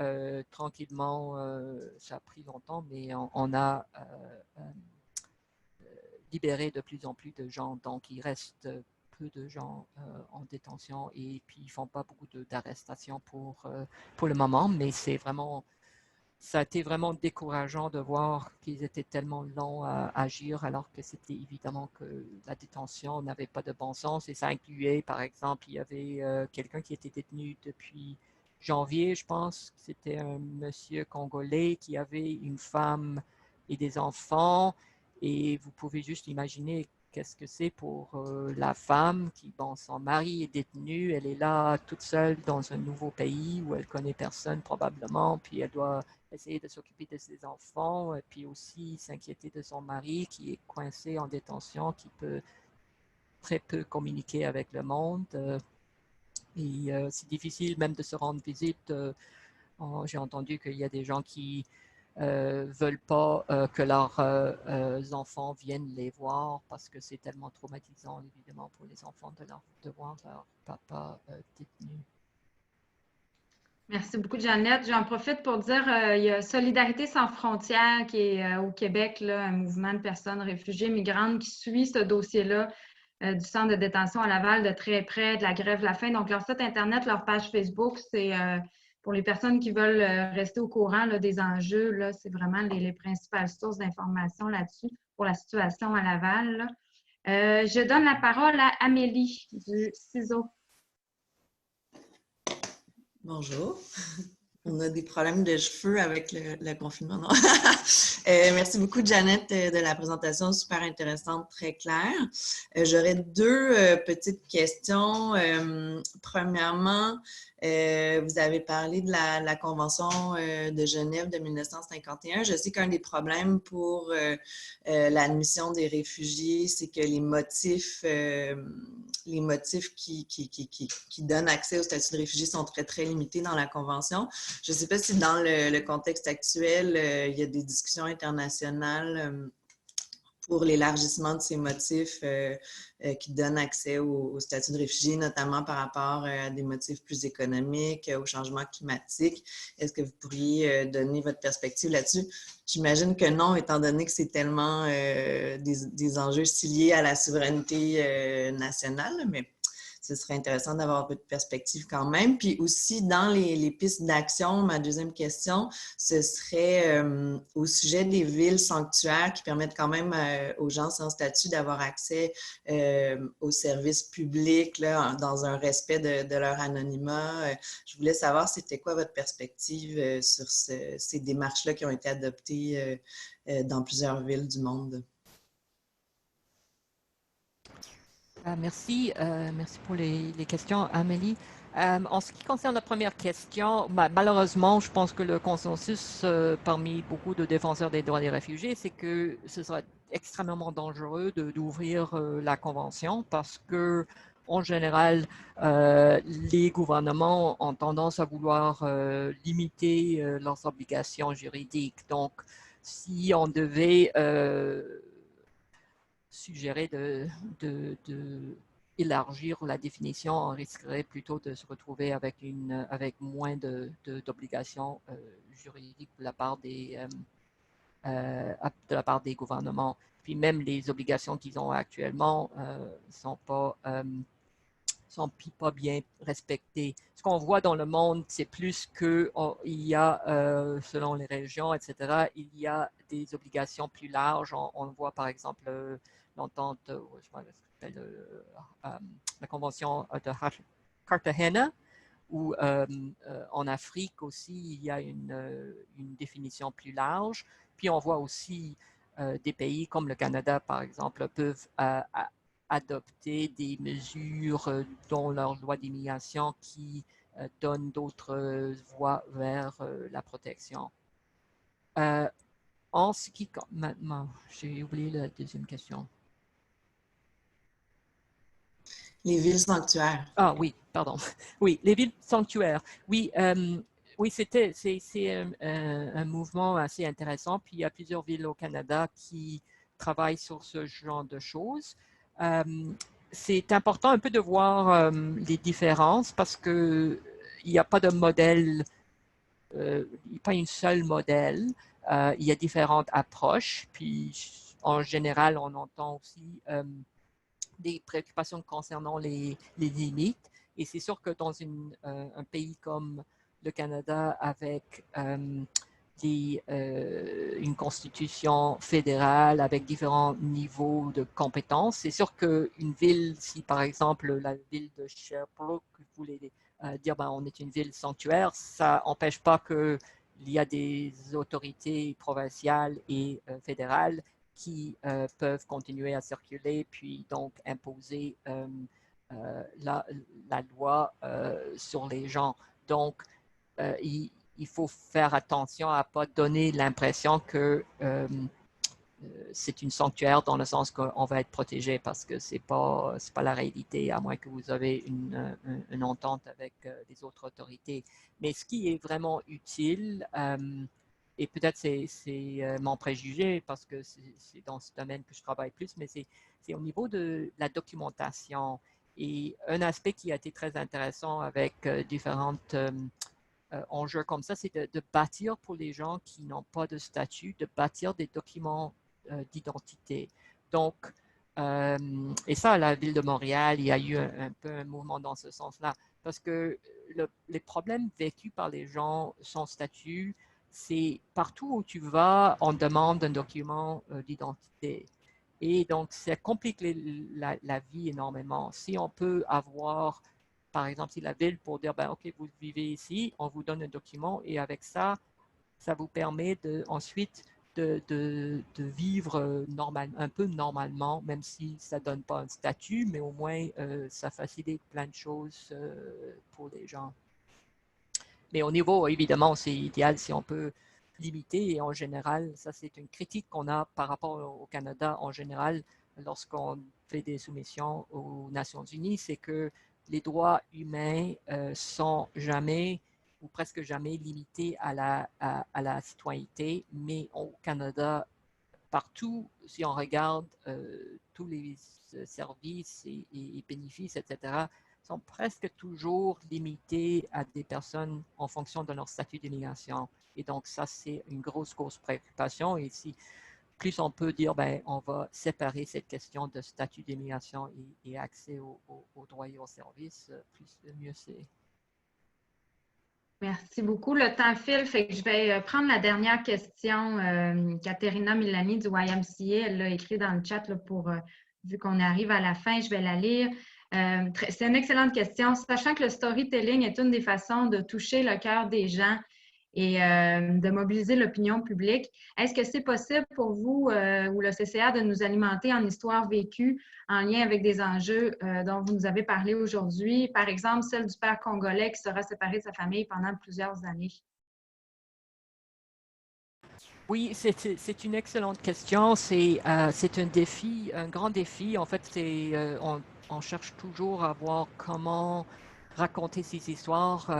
Speaker 3: tranquillement, ça a pris longtemps, mais on a libéré de plus en plus de gens. Donc, il reste peu de gens en détention et puis ils ne font pas beaucoup d'arrestations pour le moment, mais ça a été vraiment décourageant de voir qu'ils étaient tellement longs à agir alors que c'était évidemment que la détention n'avait pas de bon sens et ça incluait, par exemple, il y avait quelqu'un qui était détenu depuis janvier, je pense. C'était un monsieur congolais qui avait une femme et des enfants. Et vous pouvez juste imaginer qu'est-ce que c'est pour la femme qui, bon, son mari est détenu, elle est là toute seule dans un nouveau pays où elle connaît personne probablement, puis elle doit essayer de s'occuper de ses enfants, et puis aussi s'inquiéter de son mari qui est coincé en détention, qui peut très peu communiquer avec le monde. Et c'est difficile même de se rendre visite. J'ai entendu qu'il y a des gens qui veulent pas que leurs enfants viennent les voir parce que c'est tellement traumatisant, évidemment, pour les enfants de voir leur papa détenu.
Speaker 2: Merci beaucoup, Jeannette. J'en profite pour dire il y a Solidarité sans frontières qui est au Québec, là, un mouvement de personnes réfugiées migrantes qui suit ce dossier-là du centre de détention à Laval de très près, de la grève la faim. Donc, leur site Internet, leur page Facebook, c'est pour les personnes qui veulent rester au courant là, des enjeux. Là, c'est vraiment les principales sources d'informations là-dessus pour la situation à Laval. Là. Je donne la parole à Amélie du CISO.
Speaker 5: Bonjour. On a des problèmes de cheveux avec le confinement, non? Merci beaucoup, Jeannette, de la présentation super intéressante, très claire. J'aurais deux petites questions. Premièrement, vous avez parlé de la Convention de Genève de 1951. Je sais qu'un des problèmes pour l'admission des réfugiés, c'est que les motifs qui donnent accès au statut de réfugié sont très, très limités dans la Convention. Je ne sais pas si dans le contexte actuel, il y a des discussions internationales pour l'élargissement de ces motifs qui donnent accès au statut de réfugié, notamment par rapport à des motifs plus économiques, au changement climatique. Est-ce que vous pourriez donner votre perspective là-dessus? J'imagine que non, étant donné que c'est tellement des enjeux si liés à la souveraineté nationale, mais ce serait intéressant d'avoir votre perspective quand même. Puis aussi, dans les pistes d'action, ma deuxième question, ce serait au sujet des villes sanctuaires qui permettent quand même aux gens sans statut d'avoir accès aux services publics là, dans un respect de leur anonymat. Je voulais savoir c'était quoi votre perspective sur ces démarches-là qui ont été adoptées dans plusieurs villes du monde.
Speaker 3: Merci pour les questions, Amélie. En ce qui concerne la première question, malheureusement, je pense que le consensus parmi beaucoup de défenseurs des droits des réfugiés, c'est que ce serait extrêmement dangereux d'ouvrir la Convention parce que, en général, les gouvernements ont tendance à vouloir limiter leurs obligations juridiques. Donc, si on devait suggérer élargir la définition, on risquerait plutôt de se retrouver avec moins d'obligations juridiques de la part des gouvernements. Puis même les obligations qu'ils ont actuellement sont pas bien respectées. Ce qu'on voit dans le monde, c'est plus qu'il y a, selon les régions, etc., il y a des obligations plus larges. On voit par exemple l'entente, je crois, la convention de Cartagena, où en Afrique aussi, il y a une définition plus large. Puis on voit aussi des pays comme le Canada, par exemple, peuvent adopter des mesures dans leur loi d'immigration qui donnent d'autres voies vers la protection. En ce qui... Maintenant, j'ai oublié la deuxième question.
Speaker 5: Les villes sanctuaires.
Speaker 3: Ah oui, pardon. Oui, les villes sanctuaires. Oui, oui, c'est un mouvement assez intéressant. Puis il y a plusieurs villes au Canada qui travaillent sur ce genre de choses. C'est important un peu de voir les différences parce que il n'y a pas de modèle, pas une seule modèle. Il y a différentes approches. Puis en général, on entend aussi des préoccupations concernant les limites. Et c'est sûr que dans un pays comme le Canada, avec une constitution fédérale, avec différents niveaux de compétences, c'est sûr qu'une ville, si par exemple la ville de Sherbrooke, vous voulez dire on est une ville sanctuaire, ça n'empêche pas qu'il y a des autorités provinciales et fédérales qui peuvent continuer à circuler, puis donc imposer la loi sur les gens. Donc, il faut faire attention à ne pas donner l'impression que c'est une sanctuaire dans le sens qu'on va être protégé parce que c'est pas la réalité, à moins que vous avez une entente avec les autres autorités. Mais ce qui est vraiment utile, et peut-être c'est mon préjugé parce que c'est dans ce domaine que je travaille plus, mais c'est au niveau de la documentation. Et un aspect qui a été très intéressant avec différentes enjeux comme ça, c'est de bâtir pour les gens qui n'ont pas de statut, de bâtir des documents d'identité. Donc, et ça, à la Ville de Montréal, il y a eu un peu un mouvement dans ce sens-là, parce que les problèmes vécus par les gens sans statut, c'est partout où tu vas, on demande un document d'identité. Et donc, ça complique la vie énormément. Si on peut avoir, par exemple, si la ville pour dire, ben, OK, vous vivez ici, on vous donne un document et avec ça, ça vous permet ensuite de vivre un peu normalement, même si ça ne donne pas un statut, mais au moins ça facilite plein de choses pour les gens. Mais au niveau, évidemment, c'est idéal si on peut limiter et en général, ça c'est une critique qu'on a par rapport au Canada en général lorsqu'on fait des soumissions aux Nations Unies, c'est que les droits humains sont jamais ou presque jamais limités à la citoyenneté, mais au Canada, partout, si on regarde tous les services et bénéfices, etc., sont presque toujours limités à des personnes en fonction de leur statut d'immigration. Et donc, ça, c'est une grosse préoccupation. Et si plus on peut dire, ben, on va séparer cette question de statut d'immigration et accès aux droits et aux services, plus mieux c'est.
Speaker 2: Merci beaucoup. Le temps file, fait que je vais prendre la dernière question. Caterina Milani du YMCA, elle l'a écrit dans le chat là, vu qu'on arrive à la fin, je vais la lire. C'est une excellente question. Sachant que le storytelling est une des façons de toucher le cœur des gens et de mobiliser l'opinion publique, est-ce que c'est possible pour vous ou le CCA de nous alimenter en histoires vécues en lien avec des enjeux dont vous nous avez parlé aujourd'hui? Par exemple, celle du père congolais qui sera séparé de sa famille pendant plusieurs années.
Speaker 3: Oui, c'est une excellente question. C'est un défi, un grand défi. En fait, on cherche toujours à voir comment raconter ces histoires.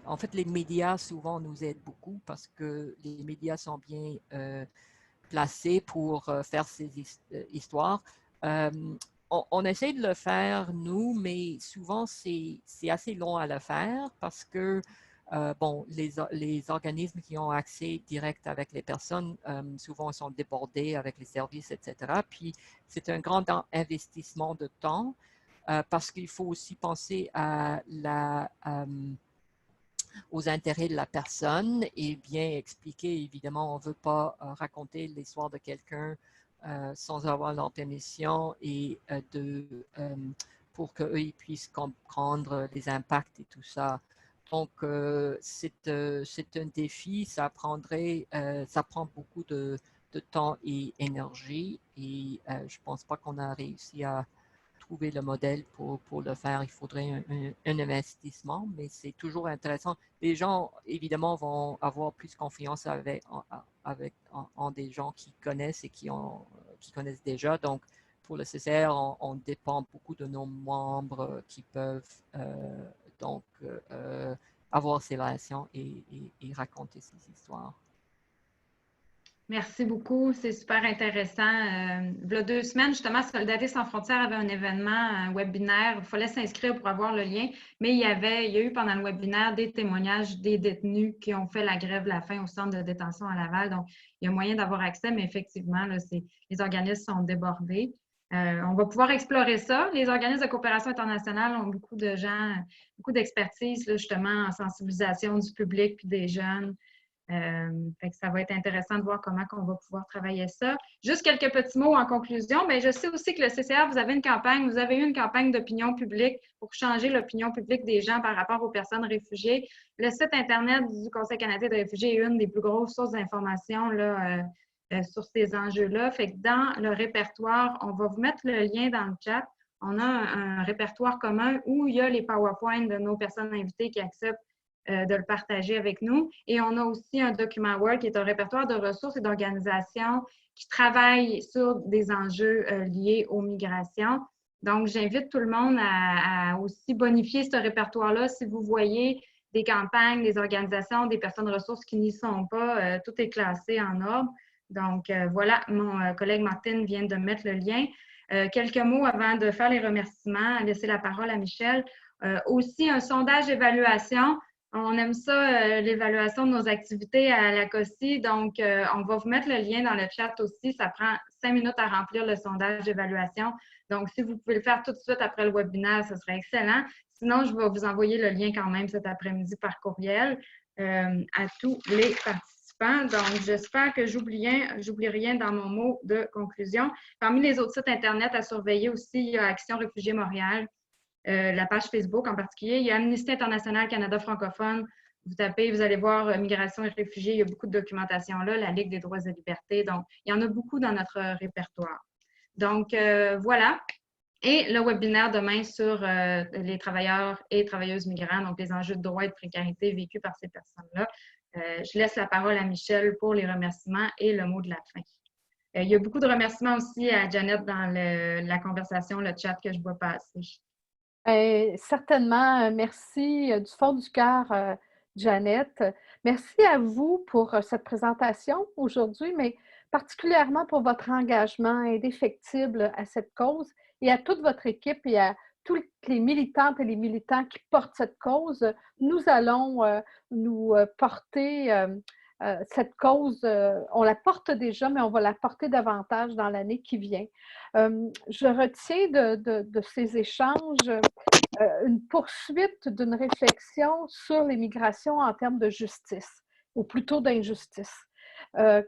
Speaker 3: En fait, les médias souvent nous aident beaucoup parce que les médias sont bien placés pour faire ces histoires. On essaie de le faire, nous, mais souvent, c'est assez long à le faire parce que bon, les organismes qui ont accès direct avec les personnes, souvent sont débordés avec les services, etc. Puis, c'est un grand investissement de temps parce qu'il faut aussi penser aux intérêts de la personne et bien expliquer. Évidemment, on ne veut pas raconter l'histoire de quelqu'un sans avoir leur permission et pour qu'eux puissent comprendre les impacts et tout ça. Donc, c'est un défi, ça prend beaucoup de temps et énergie et je ne pense pas qu'on a réussi à trouver le modèle pour le faire. Il faudrait un investissement, mais c'est toujours intéressant. Les gens, évidemment, vont avoir plus confiance en des gens qui connaissent et qui connaissent déjà. Donc, pour le CCR, on dépend beaucoup de nos membres qui peuvent avoir ces relations et raconter ces histoires.
Speaker 2: Merci beaucoup, c'est super intéressant. Il y a 2 semaines, justement, Solidarité sans frontières avait un événement, un webinaire. Il fallait s'inscrire pour avoir le lien, mais il y a eu pendant le webinaire des témoignages des détenus qui ont fait la grève de la faim au centre de détention à Laval. Donc, il y a moyen d'avoir accès, mais effectivement, là, les organismes sont débordés. On va pouvoir explorer ça. Les organismes de coopération internationale ont beaucoup de gens, beaucoup d'expertise, justement, en sensibilisation du public puis des jeunes. Fait que ça va être intéressant de voir comment on va pouvoir travailler ça. Juste quelques petits mots en conclusion. Bien, je sais aussi que le CCA, vous avez eu une campagne d'opinion publique pour changer l'opinion publique des gens par rapport aux personnes réfugiées. Le site Internet du Conseil canadien des réfugiés est une des plus grosses sources d'informations sur ces enjeux-là. Fait que dans le répertoire, on va vous mettre le lien dans le chat. On a un répertoire commun où il y a les PowerPoint de nos personnes invitées qui acceptent de le partager avec nous. Et on a aussi un document Word qui est un répertoire de ressources et d'organisations qui travaillent sur des enjeux liés aux migrations. Donc, j'invite tout le monde à aussi bonifier ce répertoire-là si vous voyez des campagnes, des organisations, des personnes ressources qui n'y sont pas. Tout est classé en ordre. Donc, voilà, mon collègue Martine vient de mettre le lien. Quelques mots avant de faire les remerciements, laisser la parole à Michel. Aussi, un sondage d'évaluation. On aime ça, l'évaluation de nos activités à la COSI. Donc, on va vous mettre le lien dans le chat aussi. Ça prend 5 minutes à remplir le sondage d'évaluation. Donc, si vous pouvez le faire tout de suite après le webinaire, ce serait excellent. Sinon, je vais vous envoyer le lien quand même cet après-midi par courriel à tous les participants. Donc, j'espère que j'oublie rien dans mon mot de conclusion. Parmi les autres sites Internet à surveiller aussi, il y a Action Réfugiés Montréal, la page Facebook en particulier. Il y a Amnesty International Canada francophone. Vous tapez, vous allez voir Migration et réfugiés. Il y a beaucoup de documentation là, la Ligue des droits et libertés. Donc, il y en a beaucoup dans notre répertoire. Donc, voilà. Et le webinaire demain sur les travailleurs et travailleuses migrants, donc les enjeux de droits et de précarité vécus par ces personnes-là. Je laisse la parole à Michel pour les remerciements et le mot de la fin. Il y a beaucoup de remerciements aussi à Janet dans la conversation, le chat que je vois passer.
Speaker 1: Certainement, merci du fond du cœur, Janet. Merci à vous pour cette présentation aujourd'hui, mais particulièrement pour votre engagement indéfectible à cette cause et à toute votre équipe et à toutes les militantes et les militants qui portent cette cause. Nous allons nous porter cette cause, on la porte déjà, mais on va la porter davantage dans l'année qui vient. Je retiens de ces échanges une poursuite d'une réflexion sur les migrations en termes de justice, ou plutôt d'injustice.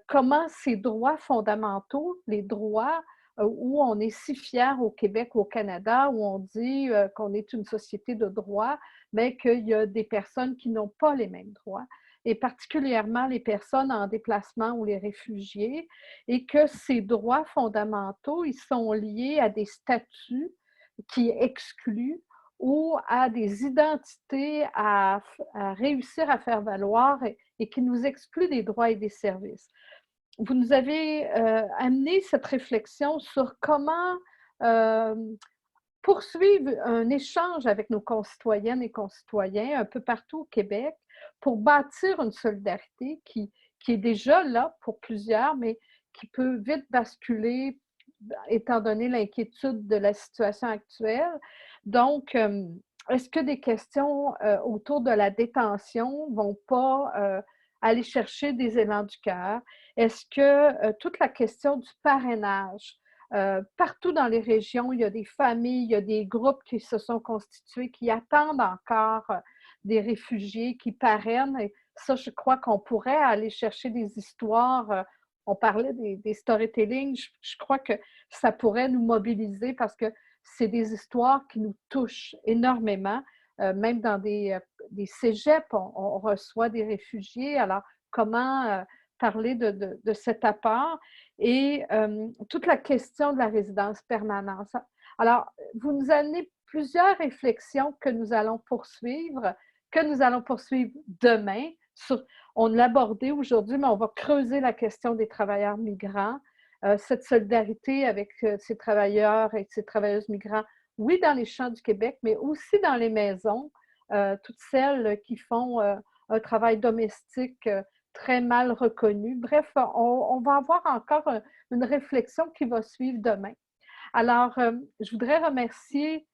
Speaker 1: Comment ces droits fondamentaux, les droits où on est si fier au Québec ou au Canada, où on dit qu'on est une société de droit, mais qu'il y a des personnes qui n'ont pas les mêmes droits, et particulièrement les personnes en déplacement ou les réfugiés, et que ces droits fondamentaux, ils sont liés à des statuts qui excluent ou à des identités à réussir à faire valoir et qui nous excluent des droits et des services. Vous nous avez amené cette réflexion sur comment poursuivre un échange avec nos concitoyennes et concitoyens un peu partout au Québec pour bâtir une solidarité qui est déjà là pour plusieurs, mais qui peut vite basculer étant donné l'inquiétude de la situation actuelle. Donc, est-ce que des questions autour de la détention ne vont pas aller chercher des élans du cœur? Est-ce que toute la question du parrainage, partout dans les régions, il y a des familles, il y a des groupes qui se sont constitués, qui attendent encore des réfugiés, qui parrainent. Et ça, je crois qu'on pourrait aller chercher des histoires. On parlait des storytelling. Je crois que ça pourrait nous mobiliser parce que c'est des histoires qui nous touchent énormément. Même dans des cégeps, on reçoit des réfugiés. Alors, comment parler de cet apport? Et toute la question de la résidence permanente. Alors, vous nous amenez plusieurs réflexions que nous allons poursuivre demain. On l'a abordé aujourd'hui, mais on va creuser la question des travailleurs migrants, cette solidarité avec ces travailleurs et ces travailleuses migrants, oui, dans les champs du Québec, mais aussi dans les maisons, toutes celles qui font un travail domestique très mal reconnu. Bref, on va avoir encore une réflexion qui va suivre demain. Alors, je voudrais remercier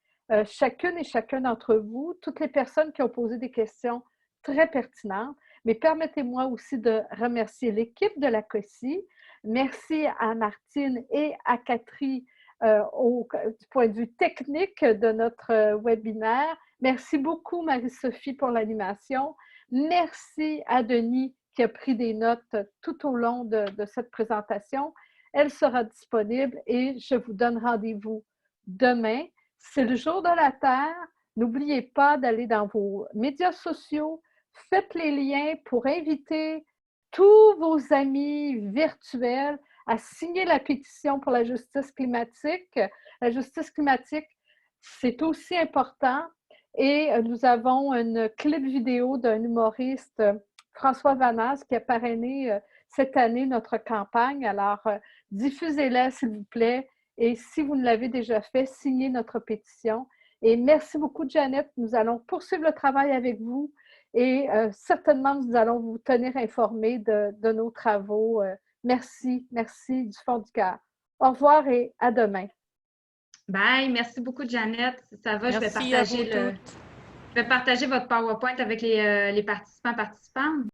Speaker 1: chacune et chacun d'entre vous, toutes les personnes qui ont posé des questions très pertinentes, mais permettez-moi aussi de remercier l'équipe de la COSI. Merci à Martine et à Catherine du point de vue technique de notre webinaire. Merci beaucoup, Marie-Sophie, pour l'animation. Merci à Denis qui a pris des notes tout au long de cette présentation. Elle sera disponible et je vous donne rendez-vous demain. C'est le jour de la Terre. N'oubliez pas d'aller dans vos médias sociaux. Faites les liens pour inviter tous vos amis virtuels à signer la pétition pour la justice climatique. La justice climatique, c'est aussi important. Et nous avons une clip vidéo d'un humoriste, François Vanasse, qui a parrainé cette année notre campagne. Alors, diffusez-la, s'il vous plaît. Et si vous ne l'avez déjà fait, signez notre pétition. Et merci beaucoup, Janet. Nous allons poursuivre le travail avec vous. et certainement, nous allons vous tenir informés de nos travaux. Merci du fond du cœur. Au revoir et à demain.
Speaker 2: Bye, merci beaucoup, Jeannette. Ça va,
Speaker 3: Merci à vous toutes.
Speaker 2: je vais partager votre PowerPoint avec les participants.